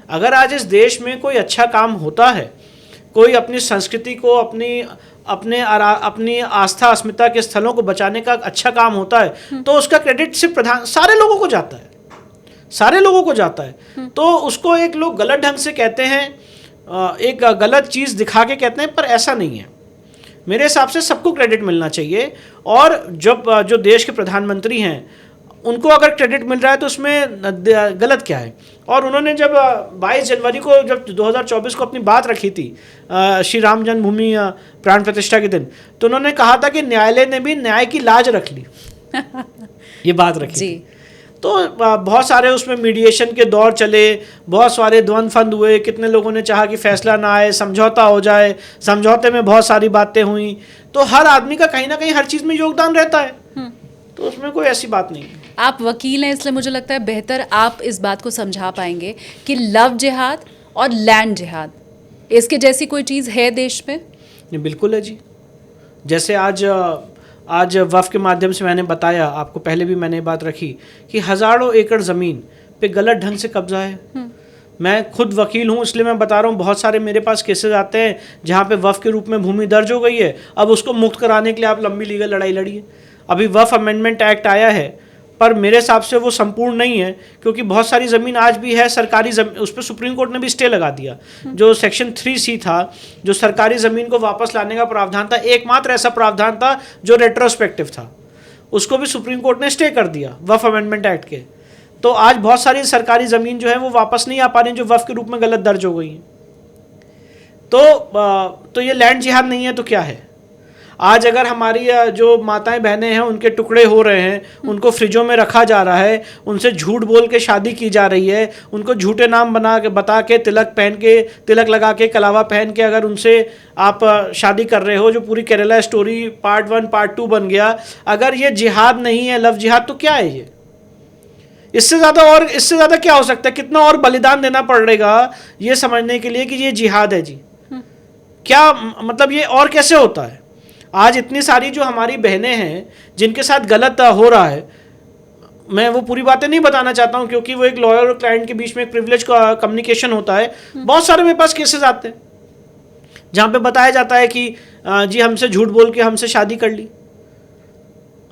S2: अगर आज इस देश में कोई अच्छा काम होता है, कोई अपनी संस्कृति को, अपनी आस्था अस्मिता के स्थलों को बचाने का अच्छा काम होता है, तो उसका क्रेडिट सिर्फ सारे लोगों को जाता है, सारे लोगों को जाता है। तो उसको एक लोग गलत ढंग से कहते हैं, एक गलत चीज़ दिखा के कहते हैं, पर ऐसा नहीं है। मेरे हिसाब से सबको क्रेडिट मिलना चाहिए, और जब जो देश के प्रधानमंत्री हैं उनको अगर क्रेडिट मिल रहा है तो उसमें गलत क्या है। और उन्होंने जब 22 जनवरी को, जब 2024 को अपनी बात रखी थी श्री राम जन्मभूमि प्राण प्रतिष्ठा के दिन, तो उन्होंने कहा था कि न्यायालय ने भी न्याय की लाज रख ली। ये बात रखी थी। तो बहुत सारे उसमें मीडिएशन के दौर चले, बहुत सारे द्वंद्व फंद हुए, कितने लोगों ने चाहा कि फैसला ना आए, समझौता हो जाए, समझौते में बहुत सारी बातें हुई। तो हर आदमी का कहीं ना कहीं हर चीज़ में योगदान रहता है, तो उसमें कोई ऐसी बात नहीं है।
S1: आप वकील हैं, इसलिए मुझे लगता है बेहतर आप इस बात को समझा पाएंगे कि लव जिहाद और लैंड जिहाद, इसके जैसी कोई चीज़ है देश में?
S2: नहीं, बिल्कुल है जी। जैसे आज वफ़ के माध्यम से मैंने बताया आपको, पहले भी मैंने बात रखी कि हज़ारों एकड़ ज़मीन पे गलत ढंग से कब्जा है। मैं खुद वकील हूँ, इसलिए मैं बता रहा हूँ, बहुत सारे मेरे पास केसेस आते हैं जहाँ पे वफ़ के रूप में भूमि दर्ज हो गई है, अब उसको मुक्त कराने के लिए आप लंबी लीगल लड़ाई लड़िए। अभी वफ़ अमेंडमेंट एक्ट आया है, पर मेरे हिसाब से वो संपूर्ण नहीं है, क्योंकि बहुत सारी ज़मीन आज भी है सरकारी ज़मीन, उस पर सुप्रीम कोर्ट ने भी स्टे लगा दिया। जो सेक्शन 3C था, जो सरकारी ज़मीन को वापस लाने का प्रावधान था, एकमात्र ऐसा प्रावधान था जो रेट्रोस्पेक्टिव था, उसको भी सुप्रीम कोर्ट ने स्टे कर दिया वफ़ अमेंडमेंट एक्ट के। तो आज बहुत सारी सरकारी ज़मीन जो है वो वापस नहीं आ पा रही, जो वफ़ के रूप में गलत दर्ज हो गई। तो ये लैंड जिहाद नहीं है तो क्या है? आज अगर हमारी जो माताएं बहनें हैं उनके टुकड़े हो रहे हैं, उनको फ्रिजों में रखा जा रहा है, उनसे झूठ बोल के शादी की जा रही है, उनको झूठे नाम बता के तिलक पहन के, तिलक लगा के, कलावा पहन के अगर उनसे आप शादी कर रहे हो, जो पूरी केरला स्टोरी पार्ट 1 पार्ट 2 बन गया। अगर ये जिहाद नहीं है, लव जिहाद, तो क्या है ये? इससे ज़्यादा क्या हो सकता है? कितना और बलिदान देना पड़ेगा ये समझने के लिए कि ये जिहाद है जी? क्या मतलब ये और कैसे होता है? आज इतनी सारी जो हमारी बहनें हैं जिनके साथ गलत हो रहा है, मैं वो पूरी बातें नहीं बताना चाहता हूं क्योंकि वो एक लॉयर और क्लाइंट के बीच में एक प्रिविलेज का कम्युनिकेशन होता है। बहुत सारे मेरे पास केसेस आते हैं जहां पे बताया जाता है कि जी हमसे झूठ बोल के हमसे शादी कर ली।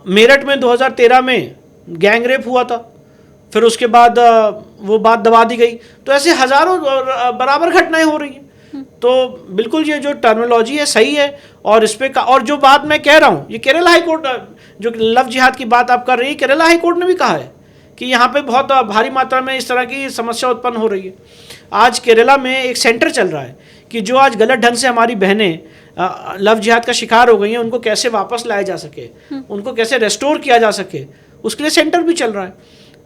S2: मेरठ में 2013 में गैंग रेप हुआ था, फिर उसके बाद वो बात दबा दी गई। तो ऐसे हजारों बराबर घटनाएं हो रही हैं। तो बिल्कुल ये जो टर्मिनोलॉजी है सही है, और इस पे और जो बात मैं कह रहा हूँ, ये केरला हाई कोर्ट, जो लव जिहाद की बात आप कर रही है, केरला हाई कोर्ट ने भी कहा है कि यहाँ पे बहुत भारी मात्रा में इस तरह की समस्या उत्पन्न हो रही है। आज केरला में एक सेंटर चल रहा है कि जो आज गलत ढंग से हमारी बहनें लव जिहाद का शिकार हो गई हैं, उनको कैसे वापस लाया जा सके, उनको कैसे रेस्टोर किया जा सके, उसके लिए सेंटर भी चल रहा है।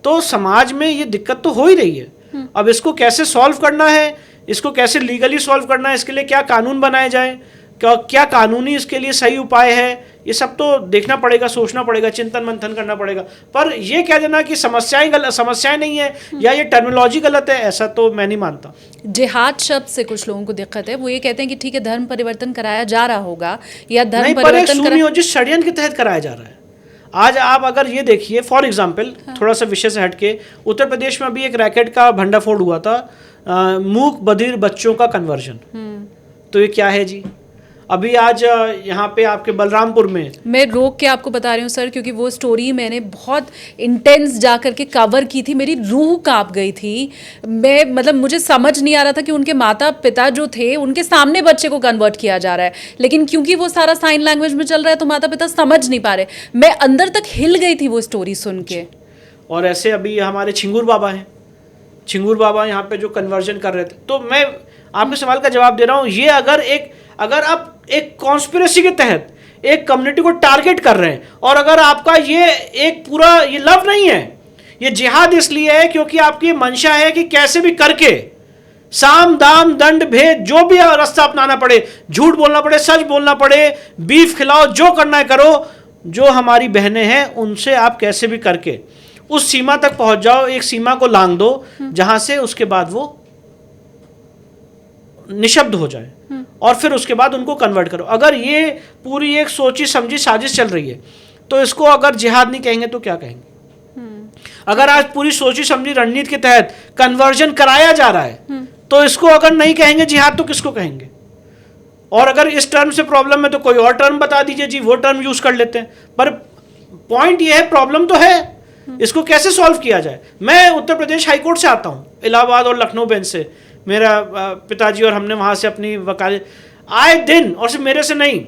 S2: तो समाज में ये दिक्कत तो हो ही रही है। अब इसको कैसे सॉल्व करना है, इसको कैसे लीगली सॉल्व करना है, इसके लिए क्या कानून बनाए जाए, क्या कानूनी इसके लिए सही उपाय है, ये सब तो देखना पड़ेगा, सोचना पड़ेगा, चिंतन मंथन करना पड़ेगा। पर ये कह देना कि समस्याएं नहीं है या ये टर्मिनोलॉजी गलत है, ऐसा तो मैं नहीं मानता।
S1: जिहाद शब्द से कुछ लोगों को दिक्कत है, वो ये कहते हैं कि ठीक है धर्म परिवर्तन कराया जा रहा होगा या धर्म परिवर्तन
S2: सुनियोजित षड्यंत्र के तहत कराया जा रहा है। आज आप अगर ये देखिए, फॉर एग्जाम्पल, थोड़ा सा विषय से हटके, उत्तर प्रदेश में अभी एक रैकेट का भंडाफोड़ हुआ था, मूक बधिर बच्चों का कन्वर्जन। तो ये क्या है जी? अभी आज यहाँ पे आपके बलरामपुर में,
S1: मैं रोक के आपको बता रही हूँ सर, क्योंकि वो स्टोरी मैंने बहुत इंटेंस जा करके कवर की थी, मेरी रूह कांप गई थी। मैं मतलब मुझे समझ नहीं आ रहा था कि उनके माता पिता जो थे उनके सामने बच्चे को कन्वर्ट किया जा रहा है, लेकिन क्योंकि वो सारा साइन लैंग्वेज में चल रहा है तो माता पिता समझ नहीं पा रहे। मैं अंदर तक हिल गई थी वो स्टोरी सुन के। और
S2: ऐसे अभी हमारे छिंगूर बाबा हैं, छिंगूर बाबा यहाँ पे जो कन्वर्जन कर रहे थे। तो मैं आपके सवाल का जवाब दे रहा हूँ, ये अगर आप एक कॉन्स्पिरेसी के तहत एक कम्युनिटी को टारगेट कर रहे हैं, और अगर आपका ये एक पूरा ये लव नहीं है, ये जिहाद इसलिए है क्योंकि आपकी मंशा है कि कैसे भी करके साम दाम दंड भेद जो भी रास्ता अपनाना पड़े, झूठ बोलना पड़े, सच बोलना पड़े, बीफ खिलाओ, जो करना है करो, जो हमारी बहनें हैं उनसे आप कैसे भी करके उस सीमा तक पहुंच जाओ, एक सीमा को लांग दो जहां से उसके बाद वो निशब्द हो जाए, और फिर उसके बाद उनको कन्वर्ट करो। अगर ये पूरी एक सोची समझी साजिश चल रही है तो इसको अगर जिहाद नहीं कहेंगे तो क्या कहेंगे? अगर आज पूरी सोची समझी रणनीति के तहत कन्वर्जन कराया जा रहा है तो इसको अगर नहीं कहेंगे जिहाद तो किसको कहेंगे? और अगर इस टर्म से प्रॉब्लम है तो कोई और टर्म बता दीजिए जी, वो टर्म यूज कर लेते हैं। पर पॉइंट ये है, प्रॉब्लम तो है, इसको कैसे सॉल्व किया जाए? मैं उत्तर प्रदेश हाईकोर्ट से आता हूँ, इलाहाबाद और लखनऊ बेंच से। मेरा पिताजी और हमने वहाँ से अपनी वकालत आए दिन, और सिर्फ मेरे से नहीं,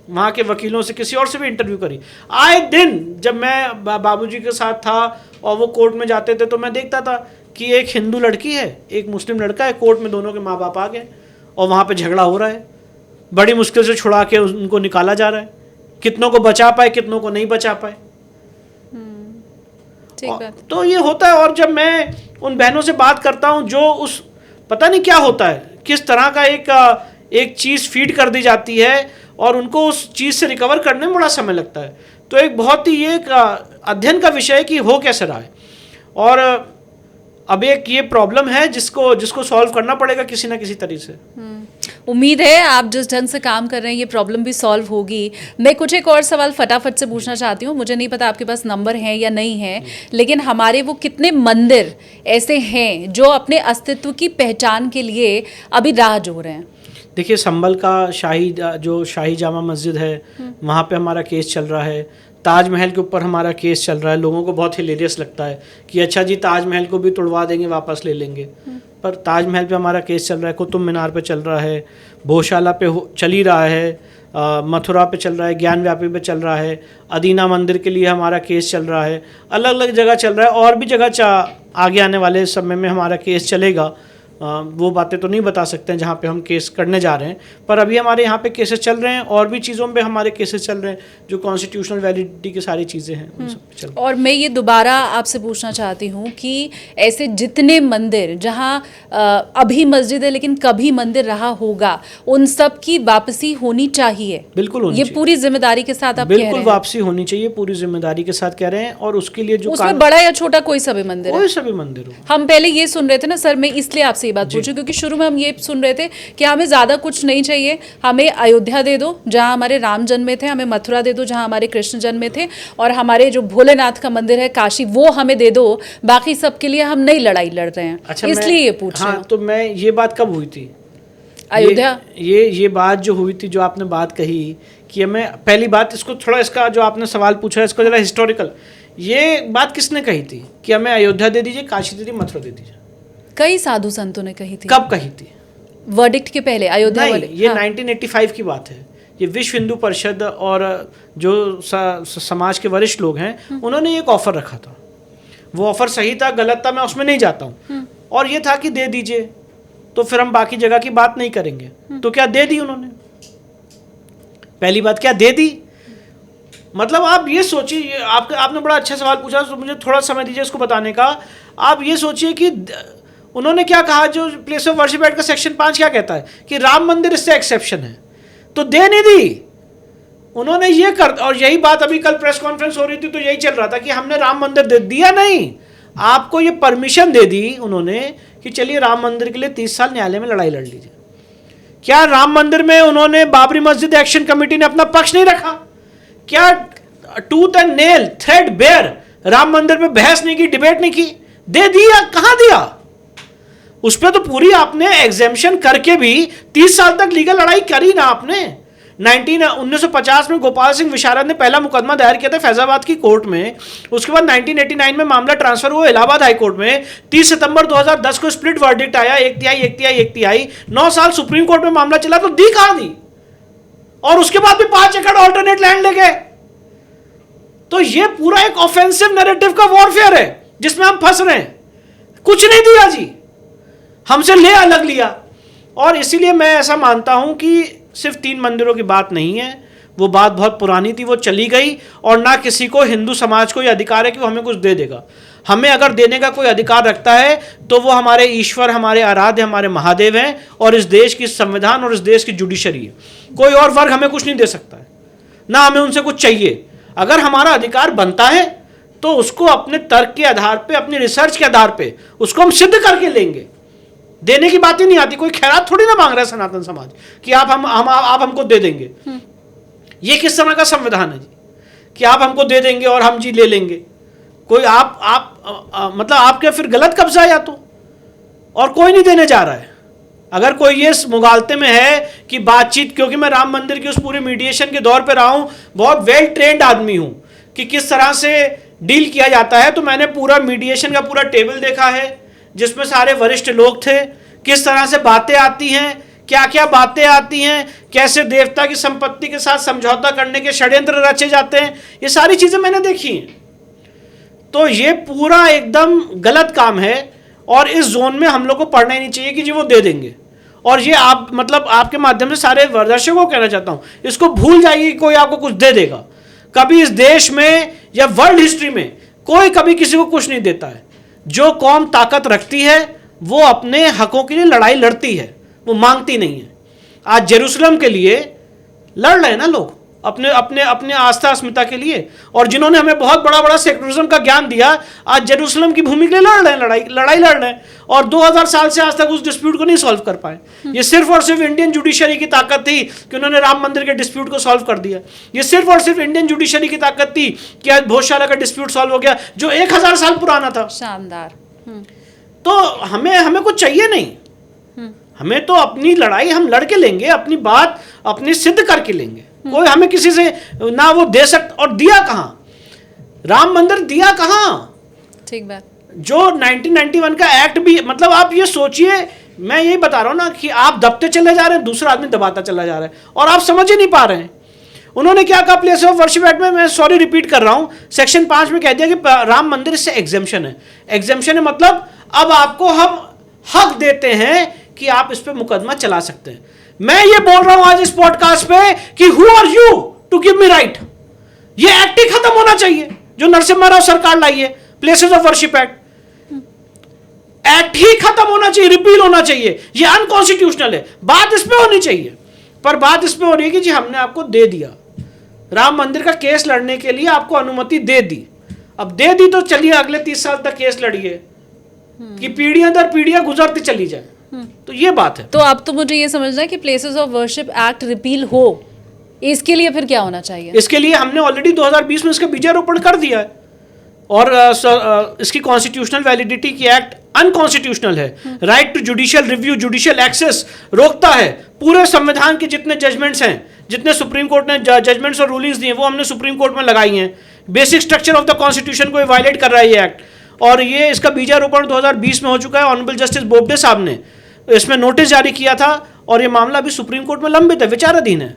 S2: वहाँ के वकीलों से, किसी और से भी इंटरव्यू करी। आए दिन जब मैं बाबूजी के साथ था और वो कोर्ट में जाते थे तो मैं देखता था कि एक हिंदू लड़की है, एक मुस्लिम लड़का है, कोर्ट में दोनों के माँ बाप आ गए और वहाँ पे झगड़ा हो रहा है, बड़ी मुश्किल से छुड़ा के उनको निकाला जा रहा है। कितनों को बचा पाए, कितनों को नहीं बचा पाए। तो ये होता है। और जब मैं उन बहनों से बात करता हूँ जो उस पता नहीं क्या होता है, किस तरह का एक चीज़ फीड कर दी जाती है और उनको उस चीज़ से रिकवर करने में बड़ा समय लगता है। तो एक बहुत ही एक अध्ययन का विषय है कि हो कैसे रहा है, और अब एक ये प्रॉब्लम है जिसको सॉल्व करना पड़ेगा किसी ना किसी तरीके से।
S1: उम्मीद है आप जिस ढंग से काम कर रहे हैं ये प्रॉब्लम भी सॉल्व होगी। मैं कुछ एक और सवाल फटाफट से पूछना चाहती हूँ, मुझे नहीं पता आपके पास नंबर है या नहीं है, लेकिन हमारे वो कितने मंदिर ऐसे हैं जो अपने अस्तित्व की पहचान के लिए अभी राह जो रहे हैं?
S2: देखिए, संभल का शाही जामा मस्जिद है, वहाँ पे हमारा केस चल रहा है। ताजमहल के ऊपर हमारा केस चल रहा है। लोगों को बहुत हिलेरियस लगता है कि अच्छा जी ताजमहल को भी तोड़वा देंगे, वापस ले लेंगे, पर ताजमहल पे हमारा केस चल रहा है, कुतुब मीनार पे चल रहा है, भोशाला पे चल ही रहा है, मथुरा पे चल रहा है, ज्ञानव्यापी पे चल रहा है, अदीना मंदिर के लिए हमारा केस चल रहा है, अलग अलग जगह चल रहा है, और भी जगह आगे आने वाले समय में हमारा केस चलेगा। वो बातें तो नहीं बता सकते हैं जहाँ पे हम केस करने जा रहे हैं, पर अभी हमारे यहाँ पे केसेस चल रहे हैं और भी चीज़ों पे हमारे केसेस चल रहे हैं जो कॉन्स्टिट्यूशनल वैलिडिटी की सारी चीज़ें हैं उन सब पे चल रहे हैं।
S1: और मैं ये दोबारा आपसे पूछना चाहती हूँ कि ऐसे जितने मंदिर जहाँ अभी मस्जिद है लेकिन कभी मंदिर रहा होगा, उन सब की वापसी होनी चाहिए।
S2: बिल्कुल होनी
S1: ये
S2: चाहिए।
S1: पूरी जिम्मेदारी के साथ आप कह रहे
S2: बिल्कुल
S1: हैं।
S2: वापसी होनी चाहिए, पूरी जिम्मेदारी के साथ कह रहे हैं। और उसके लिए जो
S1: उसमें बड़ा या छोटा कोई सा भी मंदिर है,
S2: कोई सा भी मंदिर हो।
S1: हम पहले ये सुन रहे थे ना सर, मैं इसलिए आपसे ये बात पूछी क्योंकि शुरू में हम ये सुन रहे थे कि हमें ज़्यादा कुछ नहीं चाहिए, हमें अयोध्या दे दो जहाँ हमारे राम जन्मे थे, हमें मथुरा दे दो जहाँ हमारे कृष्ण जन्मे थे, और हमारे जो भोलेनाथ का मंदिर है काशी वो हमें दे दो, बाकी सब के लिए हम नई लड़ाई लड़ रहे हैं।
S2: अच्छा,
S1: इसलिए ये पूछ रहे
S2: हाँ,
S1: हैं।
S2: तो मैं ये बात कब हुई थी
S1: अयोध्या
S2: ये बात जो हुई थी, जो आपने बात कही कि मैं पहली बात इसको थोड़ा, इसका जो आपने सवाल पूछा इसको जरा हिस्टोरिकल, ये बात किसने कही थी कि हमें अयोध्या दे दीजिए, काशी दे दीजिए, मथुरा दे दीजिए?
S1: कई साधु संतों ने कही थी।
S2: कब कही थी?
S1: वर्डिक्ट के पहले अयोध्या
S2: नहीं,
S1: वाले।
S2: ये
S1: हाँ।
S2: 1985 की बात है। ये विश्व हिंदू परिषद और जो समाज के वरिष्ठ लोग हैं उन्होंने एक ऑफर रखा था। वो ऑफर सही था गलत था मैं उसमें नहीं जाता हूँ, और ये था कि दे दीजिए तो फिर हम बाकी जगह की बात नहीं करेंगे। तो क्या दे दी उन्होंने? पहली बात, क्या दे दी? मतलब आप ये सोचिए, आपने बड़ा अच्छा सवाल पूछा, तो मुझे थोड़ा समय दीजिए इसको बताने का। आप ये सोचिए कि उन्होंने क्या कहा, जो प्लेस ऑफ वर्शिप एक्ट का सेक्शन 5 क्या कहता है कि राम मंदिर इससे एक्सेप्शन है, तो दे नहीं दी उन्होंने। ये कर, और यही बात अभी कल प्रेस कॉन्फ्रेंस हो रही थी तो यही चल रहा था कि हमने राम मंदिर दे दिया। नहीं, आपको ये परमिशन दे दी उन्होंने कि चलिए राम मंदिर के लिए 30 साल न्यायालय में लड़ाई लड़ लीजिए। क्या राम मंदिर में उन्होंने बाबरी मस्जिद एक्शन कमेटी ने अपना पक्ष नहीं रखा? क्या tooth and nail threadbare Ram Mandir पे बहस नहीं की, डिबेट नहीं की? दे दिया, कहां दिया? उस पर तो पूरी आपने एग्जेम्पशन करके भी 30 साल तक लीगल लड़ाई करी ना आपने। 1950 में गोपाल सिंह विशारद ने पहला मुकदमा दायर किया था फैजाबाद की कोर्ट में। उसके बाद 1989 में मामला ट्रांसफर हुआ इलाहाबाद हाई कोर्ट में। 30 सितंबर 2010 को स्प्लिट वर्डिक्ट आया, एक तिहाई। 9 साल सुप्रीम कोर्ट में मामला चला, तो दी कहां दी? और उसके बाद भी 5 एकड़ ऑल्टरनेट लैंड ले गए। तो ये पूरा एक ऑफेंसिव नैरेटिव का वॉरफेयर है जिसमें हम फंस रहे हैं। कुछ नहीं दिया जी, हमसे ले अलग लिया। और इसीलिए मैं ऐसा मानता हूं कि सिर्फ 3 मंदिरों की बात नहीं है, वो बात बहुत पुरानी थी, वो चली गई। और ना किसी को, हिंदू समाज को, यह अधिकार है कि वो हमें कुछ दे देगा। हमें अगर देने का कोई अधिकार रखता है तो वो हमारे ईश्वर, हमारे आराध्य, हमारे महादेव हैं, और इस देश की संविधान और इस देश की जुडिशरी है। कोई और वर्ग हमें कुछ नहीं दे सकता है, ना हमें उनसे कुछ चाहिए। अगर हमारा अधिकार बनता है तो उसको अपने तर्क के आधार पे, अपनी रिसर्च के आधार पे उसको हम सिद्ध करके लेंगे। देने की बात ही नहीं आती। कोई खैरात थोड़ी ना मांग रहा है सनातन समाज कि आप हमको दे देंगे। ये किस तरह का संविधान है जी कि आप हमको दे देंगे और हम जी ले लेंगे? कोई मतलब आपके फिर गलत कब्जा है या तो, और कोई नहीं देने जा रहा है। अगर कोई ये मुगालते में है कि बातचीत, क्योंकि मैं राम मंदिर की उस पूरे मीडिएशन के दौर पर रहा हूं, बहुत वेल ट्रेंड आदमी हूं कि किस तरह से डील किया जाता है। तो मैंने पूरा मीडिएशन का पूरा टेबल देखा है जिसमें सारे वरिष्ठ लोग थे, किस तरह से बातें आती हैं, क्या क्या बातें आती हैं, कैसे देवता की संपत्ति के साथ समझौता करने के षड्यंत्र रचे जाते हैं, ये सारी चीजें मैंने देखी हैं। तो ये पूरा एकदम गलत काम है और इस जोन में हम लोग को पढ़ना ही नहीं चाहिए कि जी वो दे देंगे। और ये आप, मतलब आपके माध्यम से सारे दर्शकों को कहना चाहता हूं, इसको भूल जाइए कि कोई आपको कुछ दे देगा। कभी इस देश में या वर्ल्ड हिस्ट्री में कोई कभी किसी को कुछ नहीं देता है। जो कौम ताकत रखती है वो अपने हकों के लिए लड़ाई लड़ती है, वो मांगती नहीं है। आज जेरूसलम के लिए लड़ रहे हैं ना लोग, अपने अपने अपने आस्था अस्मिता के लिए। और जिन्होंने हमें बहुत बड़ा बड़ा सेक्युलरिज्म का ज्ञान दिया, आज जेरूसलम की भूमि के लिए लड़ रहे हैं, लड़ाई लड़ रहे हैं। और 2000 साल से आज तक उस डिस्प्यूट को नहीं सॉल्व कर पाए। ये सिर्फ और सिर्फ इंडियन जुडिशरी की ताकत थी कि उन्होंने राम मंदिर के डिस्प्यूट को सॉल्व कर दिया। ये सिर्फ और सिर्फ इंडियन जुडिशरी की ताकत थी कि आज भोजशाला का डिस्प्यूट सॉल्व हो गया, जो 1000 साल पुराना था।
S1: शानदार।
S2: तो हमें कुछ चाहिए नहीं। हमें तो अपनी लड़ाई हम लड़के लेंगे, अपनी बात अपनी सिद्ध करके लेंगे। कोई हमें किसी से ना वो दे सकता। और दिया कहां? राम मंदिर दिया कहां?
S1: ठीक बात।
S2: जो 1991 का एक्ट भी, मतलब आप ये सोचिए, मैं यही बता रहा हूं ना कि आप दबते चले जा रहे हैं, दूसरा आदमी दबाता चला जा रहा है और आप समझ ही नहीं पा रहे हैं। उन्होंने क्या कहा प्लेस ऑफ वर्शिप एक्ट में, मैं सॉरी रिपीट कर रहा हूं, सेक्शन 5 में कह दिया कि राम मंदिर इससे एग्जेम्पशन है। एग्जेम्पशन है मतलब अब आपको हम हक देते हैं कि आप इस पे मुकदमा चला सकते हैं। मैं ये बोल रहा हूं आज इस पॉडकास्ट पे कि who are you to give me right. ये एक्ट ही खत्म होना चाहिए जो नरसिम्हा राव सरकार लाई है, places of worship act. Act ही खत्म होना चाहिए, रिपील होना चाहिए। ये अनकॉन्स्टिट्यूशनल है। बात इस पे होनी चाहिए, पर बात इस पे हो रही है कि जी हमने आपको दे दिया, राम मंदिर का केस लड़ने के लिए आपको अनुमति दे दी। अब दे दी तो चलिए अगले 30 साल तक केस लड़िए कि पीढ़ियां दर पीढ़ियां गुजरती चली जाए। तो ये बात है।
S1: तो अब तो मुझे ये समझना है कि places of worship act repeal हो, इसके लिए फिर क्या होना चाहिए?
S2: इसके लिए हमने ऑलरेडी 2020 में इसका बीजारोपण कर दिया है और इसकी कॉन्स्टिट्यूशनल वैलिडिटी की एक्ट अनकॉन्स्टिट्यूशनल है। Right to judicial review, judicial access रोकता है। पूरे संविधान के जितने जजमेंट्स हैं, जितने सुप्रीम कोर्ट ने जजमेंट्स और रूलिंग्स दिए, वो हमने सुप्रीम कोर्ट में लगाई हैं। Basic structure of the constitution को वायलेट कर रहा है ये एक्ट, और ये इसका बीजारोपण 2020 में हो चुका है। ऑनरेबल जस्टिस बोबडे साहब ने इसमें नोटिस जारी किया था और ये मामला अभी सुप्रीम कोर्ट में लंबित है, विचाराधीन है।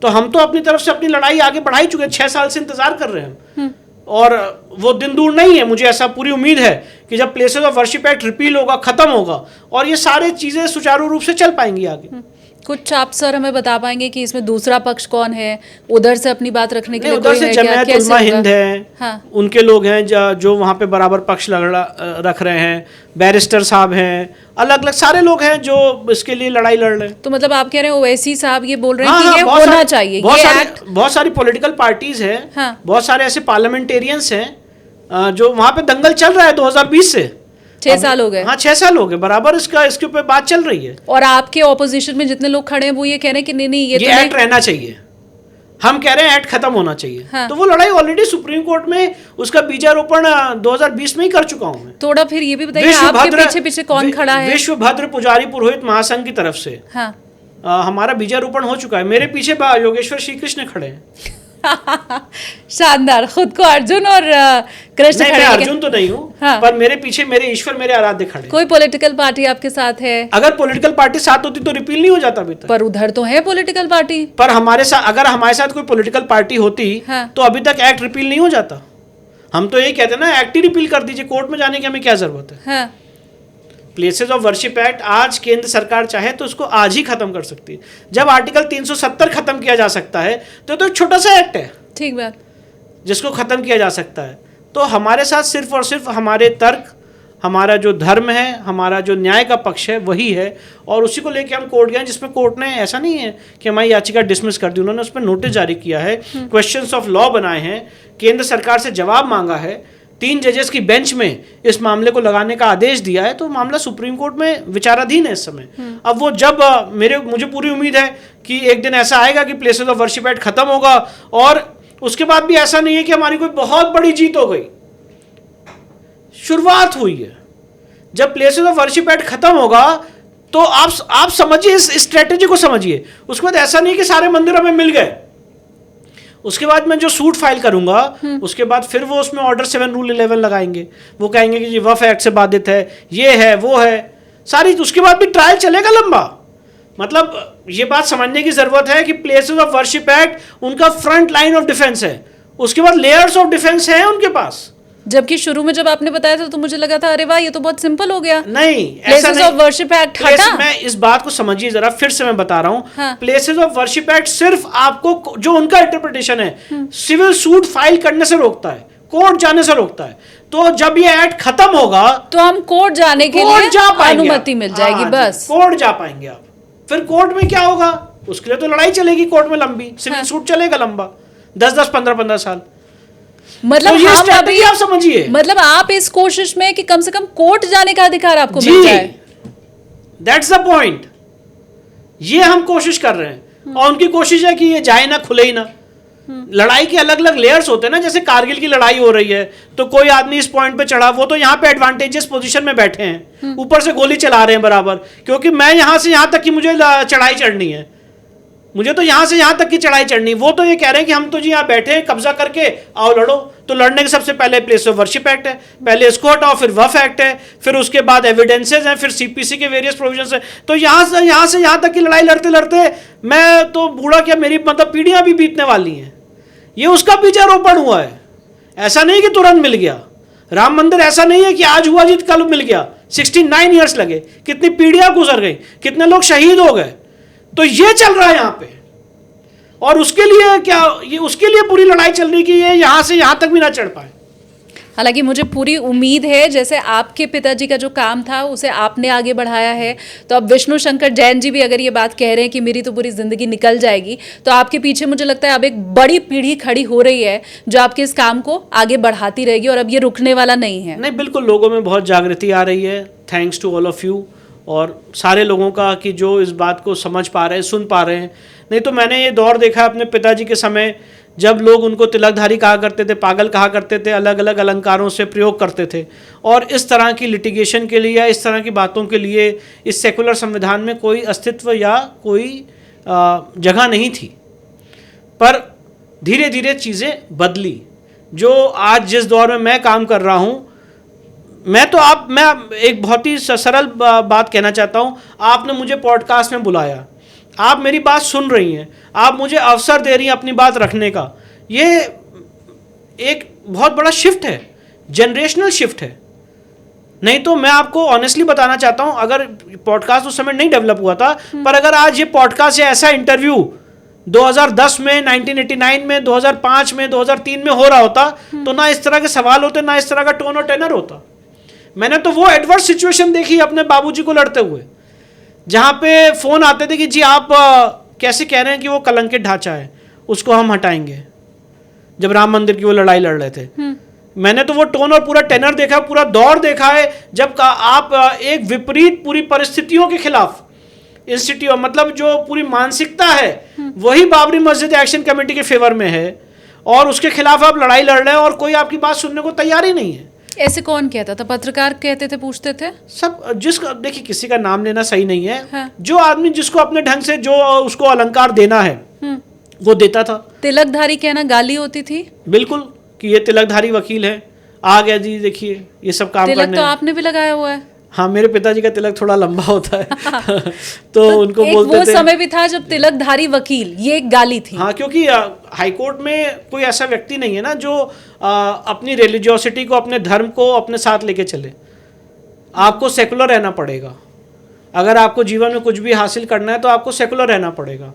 S2: तो हम तो अपनी तरफ से अपनी लड़ाई आगे बढ़ाई चुके हैं, 6 साल से इंतजार कर रहे हैं और वो दिन दूर नहीं है। मुझे ऐसा पूरी उम्मीद है कि जब places of worship act repeal होगा, खत्म होगा, और ये सारी चीजें सुचारू रूप से चल पाएंगी आगे।
S1: कुछ आप सर हमें बता पाएंगे कि इसमें दूसरा पक्ष कौन है? उधर से अपनी बात रखने के लिए
S2: उधर
S1: कोई
S2: से
S1: है क्या?
S2: जमायत
S1: कैसे
S2: उलमा
S1: होगा?
S2: हिंद है,
S1: हाँ।
S2: उनके लोग हैं जो वहाँ पे बराबर पक्ष रख रहे हैं। बैरिस्टर साहब हैं, अलग अलग सारे लोग हैं जो इसके लिए लड़ाई लड़ रहे हैं।
S1: तो मतलब आप कह रहे हैं ओवैसी साहब ये बोल रहे हैं
S2: हाँ,
S1: कि
S2: हाँ,
S1: ये होना चाहिए, ये एक्ट।
S2: बहुत सारी पॉलिटिकल पार्टीज हैं,
S1: हाँ।
S2: बहुत सारे ऐसे पार्लियामेंटेरियंस हैं जो वहाँ पे दंगल चल रहा है 2020 से।
S1: 6 साल हो गए।
S2: हाँ, 6 साल हो गए, बराबर इसके ऊपर बात चल रही है।
S1: और आपके ऑपोजिशन में जितने लोग खड़े हैं वो ये कह रहे हैं कि नहीं नहीं, ये तो
S2: एक्ट रहना चाहिए। हम कह रहे हैं एक्ट खत्म होना चाहिए।
S1: हाँ।
S2: तो वो लड़ाई ऑलरेडी सुप्रीम कोर्ट में उसका बीजारोपण 2020 में ही कर चुका हूं मैं।
S1: थोड़ा फिर ये भी बताइए आपके पीछे पीछे कौन खड़ा है?
S2: विश्व भद्र पुजारी पुरोहित महासंघ की तरफ से
S1: हाँ।
S2: हमारा बीजारोपण हो चुका है। मेरे पीछे योगेश्वर श्री कृष्ण खड़े हैं।
S1: शानदार। खुद को अर्जुन और कृष्ण
S2: नहीं,
S1: खड़े
S2: मैं
S1: हैं।
S2: अर्जुन तो नहीं हूँ,
S1: हाँ।
S2: पर मेरे पीछे मेरे ईश्वर, मेरे आराध्य खड़े हैं।
S1: कोई पॉलिटिकल पार्टी आपके साथ है?
S2: अगर पॉलिटिकल पार्टी साथ होती तो रिपील नहीं हो जाता अभी तक।
S1: पर उधर तो है पॉलिटिकल पार्टी।
S2: पर अगर हमारे साथ कोई पॉलिटिकल पार्टी होती
S1: हाँ।
S2: तो अभी तक एक्ट रिपील नहीं हो जाता। हम तो यही कहते हैं ना, एक्ट ही रिपील कर दीजिए, कोर्ट में जाने की हमें क्या जरूरत है।
S1: हाँ।
S2: प्लेसेस ऑफ वर्शिप एक्ट आज केंद्र सरकार चाहे तो उसको आज ही खत्म कर सकती है। जब आर्टिकल 370 खत्म किया जा सकता है तो एक छोटा सा एक्ट है,
S1: ठीक बात,
S2: जिसको खत्म किया जा सकता है। तो हमारे साथ सिर्फ और सिर्फ हमारे तर्क, हमारा जो धर्म है, हमारा जो न्याय का पक्ष है वही है, और उसी को लेके हम कोर्ट गए, जिसमें कोर्ट ने ऐसा नहीं है कि हमारी याचिका डिसमिस कर दी, उन्होंने उस पर नोटिस जारी किया है, क्वेश्चंस ऑफ लॉ बनाए हैं, केंद्र सरकार से जवाब मांगा है, 3 जजेस की बेंच में इस मामले को लगाने का आदेश दिया है। तो मामला सुप्रीम कोर्ट में विचाराधीन है इस समय। अब वो जब मुझे पूरी उम्मीद है कि एक दिन ऐसा आएगा कि प्लेसेस ऑफ वर्शिप एक्ट खत्म होगा, और उसके बाद भी ऐसा नहीं है कि हमारी कोई बहुत बड़ी जीत हो गई। शुरुआत हुई है। जब प्लेसेस ऑफ वर्शिप एक्ट खत्म होगा तो आप समझिए, इस स्ट्रेटेजी को समझिए। उसके बाद ऐसा नहीं कि सारे मंदिर हमें मिल गए। उसके बाद मैं जो सूट फाइल करूंगा, उसके बाद फिर वो उसमें ऑर्डर 7 रूल 11 लगाएंगे। वो कहेंगे कि ये वफ एक्ट से बाधित है, ये है, वो है, सारी। उसके बाद भी ट्रायल चलेगा लंबा। मतलब ये बात समझने की जरूरत है कि प्लेसेस ऑफ वर्शिप एक्ट उनका फ्रंट लाइन ऑफ डिफेंस है। उसके बाद लेयर्स ऑफ डिफेंस है उनके पास।
S1: जबकि शुरू में जब आपने बताया था तो मुझे लगा था अरे वाह ये तो बहुत सिंपल हो गया।
S2: नहीं, ऐसा
S1: प्लेसेस ऑफ वर्शिप एक्ट हटा।
S2: मैं इस बात को समझिए जरा, फिर से मैं बता रहा हूं।
S1: हाँ।
S2: प्लेसेस ऑफ वर्शिप एक्ट सिर्फ आपको, जो उनका इंटरप्रिटेशन है, सिविल सूट फाइल करने से रोकता है, कोर्ट जाने से रोकता है। तो जब ये एक्ट खत्म होगा
S1: तो हम कोर्ट जाने के लिए अनुमति मिल जाएगी, बस
S2: कोर्ट जा पाएंगे आप। फिर कोर्ट में क्या होगा, उसके लिए तो लड़ाई चलेगी कोर्ट में लंबी, सिविल सूट चलेगा लंबा, 10-10, 15-15 साल।
S1: मतलब
S2: तो
S1: हम अभी,
S2: आप समझिए,
S1: मतलब आप इस कोशिश में कि कम से कम कोर्ट जाने का अधिकार आपको मिल जाए।
S2: That's the point. ये हम कोशिश कर रहे हैं, और उनकी कोशिश है कि ये जाए ना, खुले ही ना। लड़ाई के अलग अलग लेयर्स होते हैं ना, जैसे कारगिल की लड़ाई हो रही है तो कोई आदमी इस पॉइंट पे चढ़ा, वो तो यहाँ पे एडवांटेजेस पोजीशन में बैठे हैं, ऊपर से गोली चला रहे हैं बराबर, क्योंकि मैं यहाँ से यहाँ तक की मुझे चढ़ाई चढ़नी है, मुझे तो यहाँ से यहाँ तक की चढ़ाई चढ़नी। वो तो ये कह रहे हैं कि हम तो जी यहाँ बैठे हैं, कब्जा करके आओ लड़ो। तो लड़ने के सबसे पहले प्लेस ऑफ वर्शिप एक्ट है, पहले इसको हटाओ, फिर वफ एक्ट है, फिर उसके बाद एविडेंसेज हैं, फिर सीपीसी के वेरियस प्रोविजंस हैं। तो यहाँ से यहाँ तक की लड़ाई लड़ते लड़ते मैं तो बूढ़ा, क्या मेरी मतलब पीढ़ियाँ भी बीतने वाली हैं। ये उसका बीजारोपण हुआ है, ऐसा नहीं कि तुरंत मिल गया। राम मंदिर ऐसा नहीं है कि आज हुआ जी कल मिल गया, 69 ईयर्स लगे, कितनी पीढ़ियां गुजर गई, कितने लोग शहीद हो गए। तो ये चल रहा है यहाँ पे, और उसके लिए क्या, ये उसके लिए पूरी लड़ाई चल रही कि ये यहाँ से यहाँ तक भी ना चढ़ पाए।
S1: हालांकि मुझे पूरी उम्मीद है, जैसे आपके पिताजी का जो काम था उसे आपने आगे बढ़ाया है, तो अब विष्णु शंकर जैन जी भी अगर ये बात कह रहे हैं कि मेरी तो पूरी ज़िंदगी निकल जाएगी, तो आपके पीछे मुझे लगता है अब एक बड़ी पीढ़ी खड़ी हो रही है जो आपके इस काम को आगे बढ़ाती रहेगी, और अब ये रुकने वाला नहीं है।
S2: नहीं, बिल्कुल, लोगों में बहुत जागृति आ रही है, thanks to all of you और सारे लोगों का कि जो इस बात को समझ पा रहे हैं, सुन पा रहे हैं। नहीं तो मैंने ये दौर देखा अपने पिताजी के समय, जब लोग उनको तिलकधारी कहा करते थे, पागल कहा करते थे, अलग अलग अलंकारों से प्रयोग करते थे, और इस तरह की लिटिगेशन के लिए या इस तरह की बातों के लिए इस सेकुलर संविधान में कोई अस्तित्व या कोई जगह नहीं थी। पर धीरे धीरे चीज़ें बदली। जो आज जिस दौर में मैं काम कर रहा हूँ, मैं एक बहुत ही सरल बात कहना चाहता हूँ। आपने मुझे पॉडकास्ट में बुलाया, आप मेरी बात सुन रही हैं, आप मुझे अवसर दे रही हैं अपनी बात रखने का। ये एक बहुत बड़ा शिफ्ट है, जनरेशनल शिफ्ट है। नहीं तो मैं आपको ऑनेस्टली बताना चाहता हूं, अगर पॉडकास्ट उस समय नहीं डेवलप हुआ था, पर अगर आज ये पॉडकास्ट या ऐसा इंटरव्यू 2010 में, 1989 में, 2005 में, 2003 में हो रहा होता, तो ना इस तरह के सवाल होते, ना इस तरह का टोन और टेनर होता। मैंने तो वो एडवर्स सिचुएशन देखी अपने बाबूजी को लड़ते हुए, जहाँ पे फ़ोन आते थे कि जी आप कैसे कह रहे हैं कि वो कलंकित ढांचा है, उसको हम हटाएंगे, जब राम मंदिर की वो लड़ाई लड़ रहे थे। मैंने तो वो टोन और पूरा टेनर देखा, पूरा दौर देखा है, जब आप एक विपरीत पूरी परिस्थितियों के खिलाफ इंस्टीट्यूट, मतलब जो पूरी मानसिकता है वही बाबरी मस्जिद एक्शन कमेटी के फेवर में है, और उसके खिलाफ आप लड़ाई लड़ रहे हैं और कोई आपकी बात सुनने को तैयार ही नहीं है।
S1: ऐसे कौन कहता था? पत्रकार कहते थे, पूछते थे
S2: सब। जिसका देखिए, किसी का नाम लेना सही नहीं है।
S1: हाँ।
S2: जो आदमी जिसको अपने ढंग से जो उसको अलंकार देना है वो देता था।
S1: तिलकधारी कहना गाली होती थी? बिल्कुल,
S2: कि ये तिलकधारी वकील है, आ गया जी, देखिए ये सब काम
S1: तिलक
S2: करने।
S1: तो आपने भी लगाया हुआ है?
S2: हाँ, मेरे पिताजी का तिलक थोड़ा लंबा होता है तो उनको
S1: एक
S2: बोलते
S1: वो
S2: थे।
S1: समय भी था जब तिलकधारी वकील ये एक गाली थी।
S2: हाँ, क्योंकि हाईकोर्ट में कोई ऐसा व्यक्ति नहीं है ना जो अपनी रिलीजियोसिटी को, अपने धर्म को अपने साथ लेके चले। आपको सेकुलर रहना पड़ेगा। अगर आपको जीवन में कुछ भी हासिल करना है तो आपको सेकुलर रहना पड़ेगा।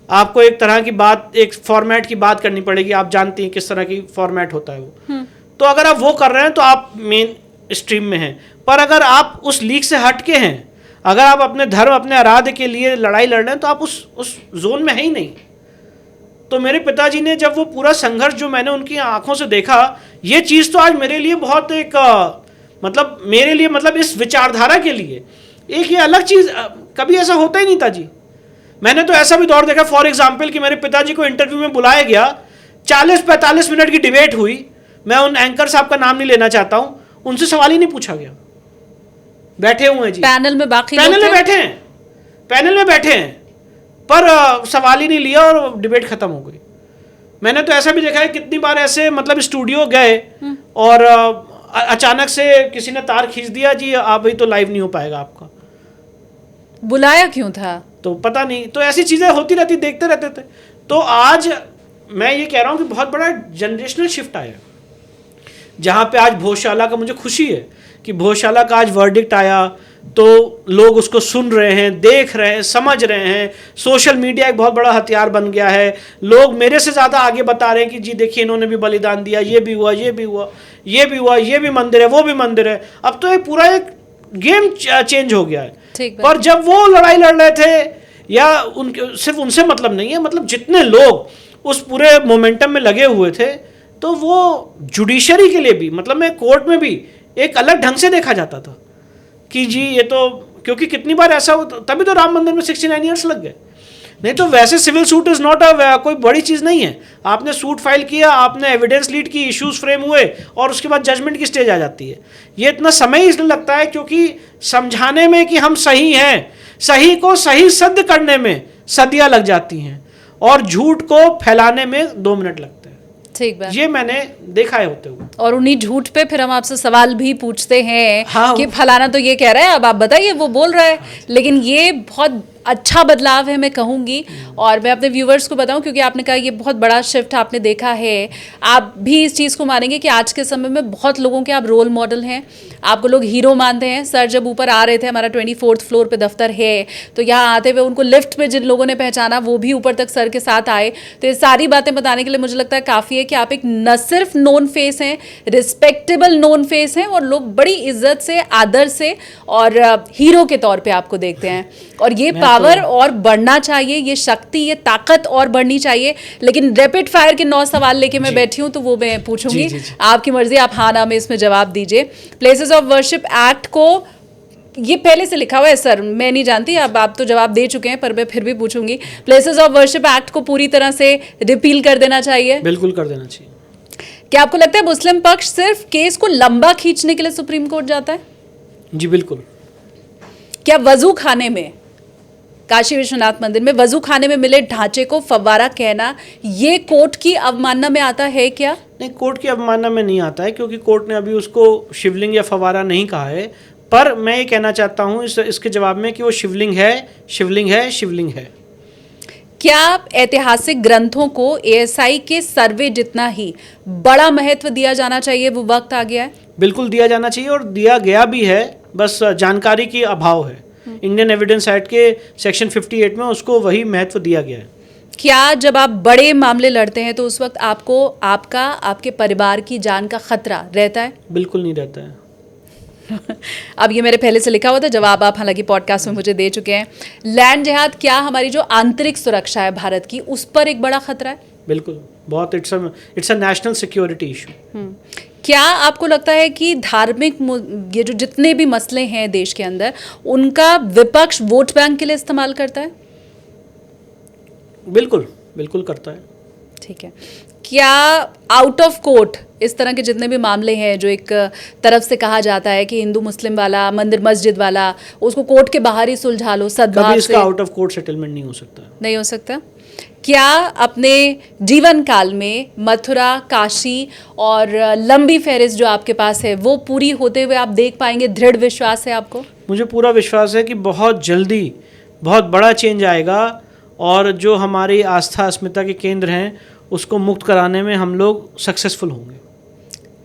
S2: आपको एक तरह की बात, एक फॉर्मेट की बात करनी पड़ेगी। आप जानती हैं किस तरह की फॉर्मेट होता है वो। तो अगर आप वो कर रहे हैं तो आप मेन स्ट्रीम में हैं। पर अगर आप उस लीग से हट के हैं, अगर आप अपने धर्म, अपने आराध्य के लिए लड़ाई लड़ रहे हैं, तो आप उस जोन में है ही नहीं। तो मेरे पिताजी ने जब वो पूरा संघर्ष जो मैंने उनकी आंखों से देखा, ये चीज़ तो आज मेरे लिए बहुत एक मतलब मेरे लिए, मतलब इस विचारधारा के लिए एक ये अलग चीज़, कभी ऐसा होता ही नहीं था जी। मैंने तो ऐसा भी दौर देखा, फॉर एग्जाम्पल, कि मेरे पिताजी को इंटरव्यू में बुलाया गया, 40-45 मिनट की डिबेट हुई। मैं उन एंकर साहब का नाम नहीं लेना चाहता हूँ, उनसे सवाल ही नहीं पूछा गया। बैठे हुए हैं जी
S1: पैनल में, बाकी
S2: पैनल में बैठे हैं, पैनल में बैठे हैं, पर सवाल ही नहीं लिया और डिबेट खत्म हो गई। मैंने तो ऐसा भी देखा है कितनी बार ऐसे, मतलब स्टूडियो गए और अचानक से किसी ने तार खींच दिया, जी आप भाई तो लाइव नहीं हो पाएगा आपका।
S1: बुलाया क्यों था?
S2: तो पता नहीं। तो ऐसी चीज़ें होती रहती, देखते रहते थे। तो आज मैं ये कह रहा हूँ कि बहुत बड़ा जनरेशनल शिफ्ट आया, जहाँ पे आज भोजशाला का, मुझे खुशी है कि भोजशाला का आज वर्डिक्ट आया, तो लोग उसको सुन रहे हैं, देख रहे हैं, समझ रहे हैं। सोशल मीडिया एक बहुत बड़ा हथियार बन गया है। लोग मेरे से ज़्यादा आगे बता रहे हैं कि जी देखिए इन्होंने भी बलिदान दिया, ये भी हुआ, ये भी हुआ, ये भी हुआ, ये भी मंदिर है, वो भी मंदिर है। अब तो एक पूरा एक गेम चेंज हो गया है। पर जब वो लड़ाई लड़ रहे थे, या उनके सिर्फ उनसे मतलब नहीं है, मतलब जितने लोग उस पूरे मोमेंटम में लगे हुए थे, तो वो जुडिशरी के लिए भी, मतलब मैं कोर्ट में भी एक अलग ढंग से देखा जाता था कि जी ये तो, क्योंकि कितनी बार ऐसा हो, तभी तो राम मंदिर में 69 ईयर्स लग गए। नहीं तो वैसे सिविल सूट इज नॉट कोई बड़ी चीज़ नहीं है। आपने सूट फाइल किया, आपने एविडेंस लीड की, इश्यूज फ्रेम हुए, और उसके बाद जजमेंट की स्टेज आ जाती है। ये इतना समय इसलिए लगता है क्योंकि समझाने में कि हम सही हैं, सही को सही सिद्ध करने में सदियां लग जाती हैं, और झूठ को फैलाने में 2 मिनट लगते हैं।
S1: ठीक बात।
S2: ये मैंने देखा है होते हुए।
S1: और उन्हीं झूठ पे फिर हम आपसे सवाल भी पूछते हैं।
S2: हाँ,
S1: कि फलाना तो ये कह रहा है, अब आप बताइए, वो बोल रहा है। लेकिन ये बहुत अच्छा बदलाव है मैं कहूँगी। और मैं अपने व्यूवर्स को बताऊँ, क्योंकि आपने कहा ये बहुत बड़ा शिफ्ट आपने देखा है, आप भी इस चीज़ को मानेंगे कि आज के समय में बहुत लोगों के आप रोल मॉडल हैं, आपको लोग हीरो मानते हैं। सर जब ऊपर आ रहे थे, हमारा 24th फ्लोर पे दफ्तर है, तो यहाँ आते हुए उनको लिफ्ट में जिन लोगों ने पहचाना वो भी ऊपर तक सर के साथ आए। तो ये सारी बातें बताने के लिए मुझे लगता है काफ़ी है कि आप एक न सिर्फ नोन फेस हैं, रिस्पेक्टेबल नोन फेस हैं, और लोग बड़ी इज्जत से, आदर से और हीरो के तौर पे आपको देखते हैं। और ये पावर और बढ़ना चाहिए, ये शक्ति, ये ताकत और बढ़नी चाहिए। लेकिन रैपिड फायर के 9 सवाल लेके मैं बैठी हूँ, तो वो मैं पूछूंगी। आपकी मर्जी, आप हाँ ना में इसमें जवाब दीजिए। प्लेसेस ऑफ वर्शिप एक्ट को, ये पहले से लिखा हुआ है सर, मैं नहीं जानती, अब आप तो जवाब दे चुके हैं, पर मैं फिर भी पूछूंगी। प्लेसेस ऑफ वर्शिप एक्ट को पूरी तरह से रिपील कर देना चाहिए?
S2: बिल्कुल कर देना चाहिए।
S1: क्या आपको लगता है मुस्लिम पक्ष सिर्फ केस को लंबा खींचने के लिए सुप्रीम कोर्ट जाता है?
S2: जी बिल्कुल।
S1: क्या वजू खाने में, काशी विश्वनाथ मंदिर में वजू खाने में मिले ढांचे को फव्वारा कहना, ये कोर्ट की अवमानना में आता है क्या?
S2: नहीं, कोर्ट की अवमानना में नहीं आता है, क्योंकि कोर्ट ने अभी उसको शिवलिंग या फवारा नहीं कहा है। पर मैं ये कहना चाहता हूँ इसके जवाब में कि वो शिवलिंग है, शिवलिंग है, शिवलिंग है।
S1: क्या ऐतिहासिक ग्रंथों को एएसआई के सर्वे जितना ही बड़ा महत्व दिया जाना चाहिए, वो वक्त आ गया है?
S2: बिल्कुल दिया जाना चाहिए, और दिया गया भी है, बस जानकारी की अभाव है। इंडियन एविडेंस एक्ट के सेक्शन 58 में उसको वही महत्व दिया गया है।
S1: क्या जब आप बड़े मामले लड़ते हैं तो उस वक्त आपको आपके परिवार की जान का खतरा रहता है?
S2: बिल्कुल नहीं रहता है।
S1: अब ये मेरे पहले से लिखा हुआ था, जवाब आप हालांकि पॉडकास्ट में मुझे दे चुके हैं। लैंड जिहाद, क्या हमारी जो आंतरिक सुरक्षा है भारत की, उस पर एक बड़ा खतरा है?
S2: बिल्कुल, बहुत। It's a national security issue.
S1: क्या आपको लगता है कि धार्मिक, ये जो जितने भी मसले हैं देश के अंदर, उनका विपक्ष वोट बैंक के लिए इस्तेमाल करता है?
S2: बिल्कुल, बिल्कुल करता है।
S1: ठीक है। क्या आउट ऑफ कोर्ट इस तरह के जितने भी मामले हैं, जो एक तरफ से कहा जाता है कि हिंदू मुस्लिम वाला, मंदिर मस्जिद वाला, उसको कोर्ट के बाहर ही सुलझा लो सद्भाव से,
S2: इसका आउट ऑफ कोर्ट सेटलमेंट नहीं हो सकता?
S1: नहीं हो सकता। क्या अपने जीवन काल में मथुरा, काशी और लंबी फहरिस्त जो आपके पास है, वो पूरी होते हुए आप देख पाएंगे? दृढ़ विश्वास है आपको?
S2: मुझे पूरा विश्वास है कि बहुत जल्दी बहुत बड़ा चेंज आएगा, और जो हमारी आस्था अस्मिता के केंद्र हैं उसको मुक्त कराने में हम लोग सक्सेसफुल होंगे।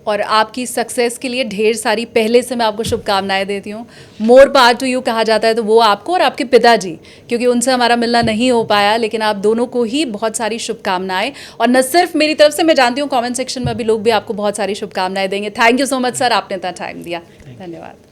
S1: और आपकी सक्सेस के लिए ढेर सारी पहले से मैं आपको शुभकामनाएं देती हूँ। मोर पावर टू यू कहा जाता है, तो वो आपको और आपके पिताजी, क्योंकि उनसे हमारा मिलना नहीं हो पाया, लेकिन आप दोनों को ही बहुत सारी शुभकामनाएं। और न सिर्फ मेरी तरफ से, मैं जानती हूँ कमेंट सेक्शन में अभी लोग भी आपको बहुत सारी शुभकामनाएं देंगे। Thank you so much sir, आपने इतना टाइम दिया। धन्यवाद।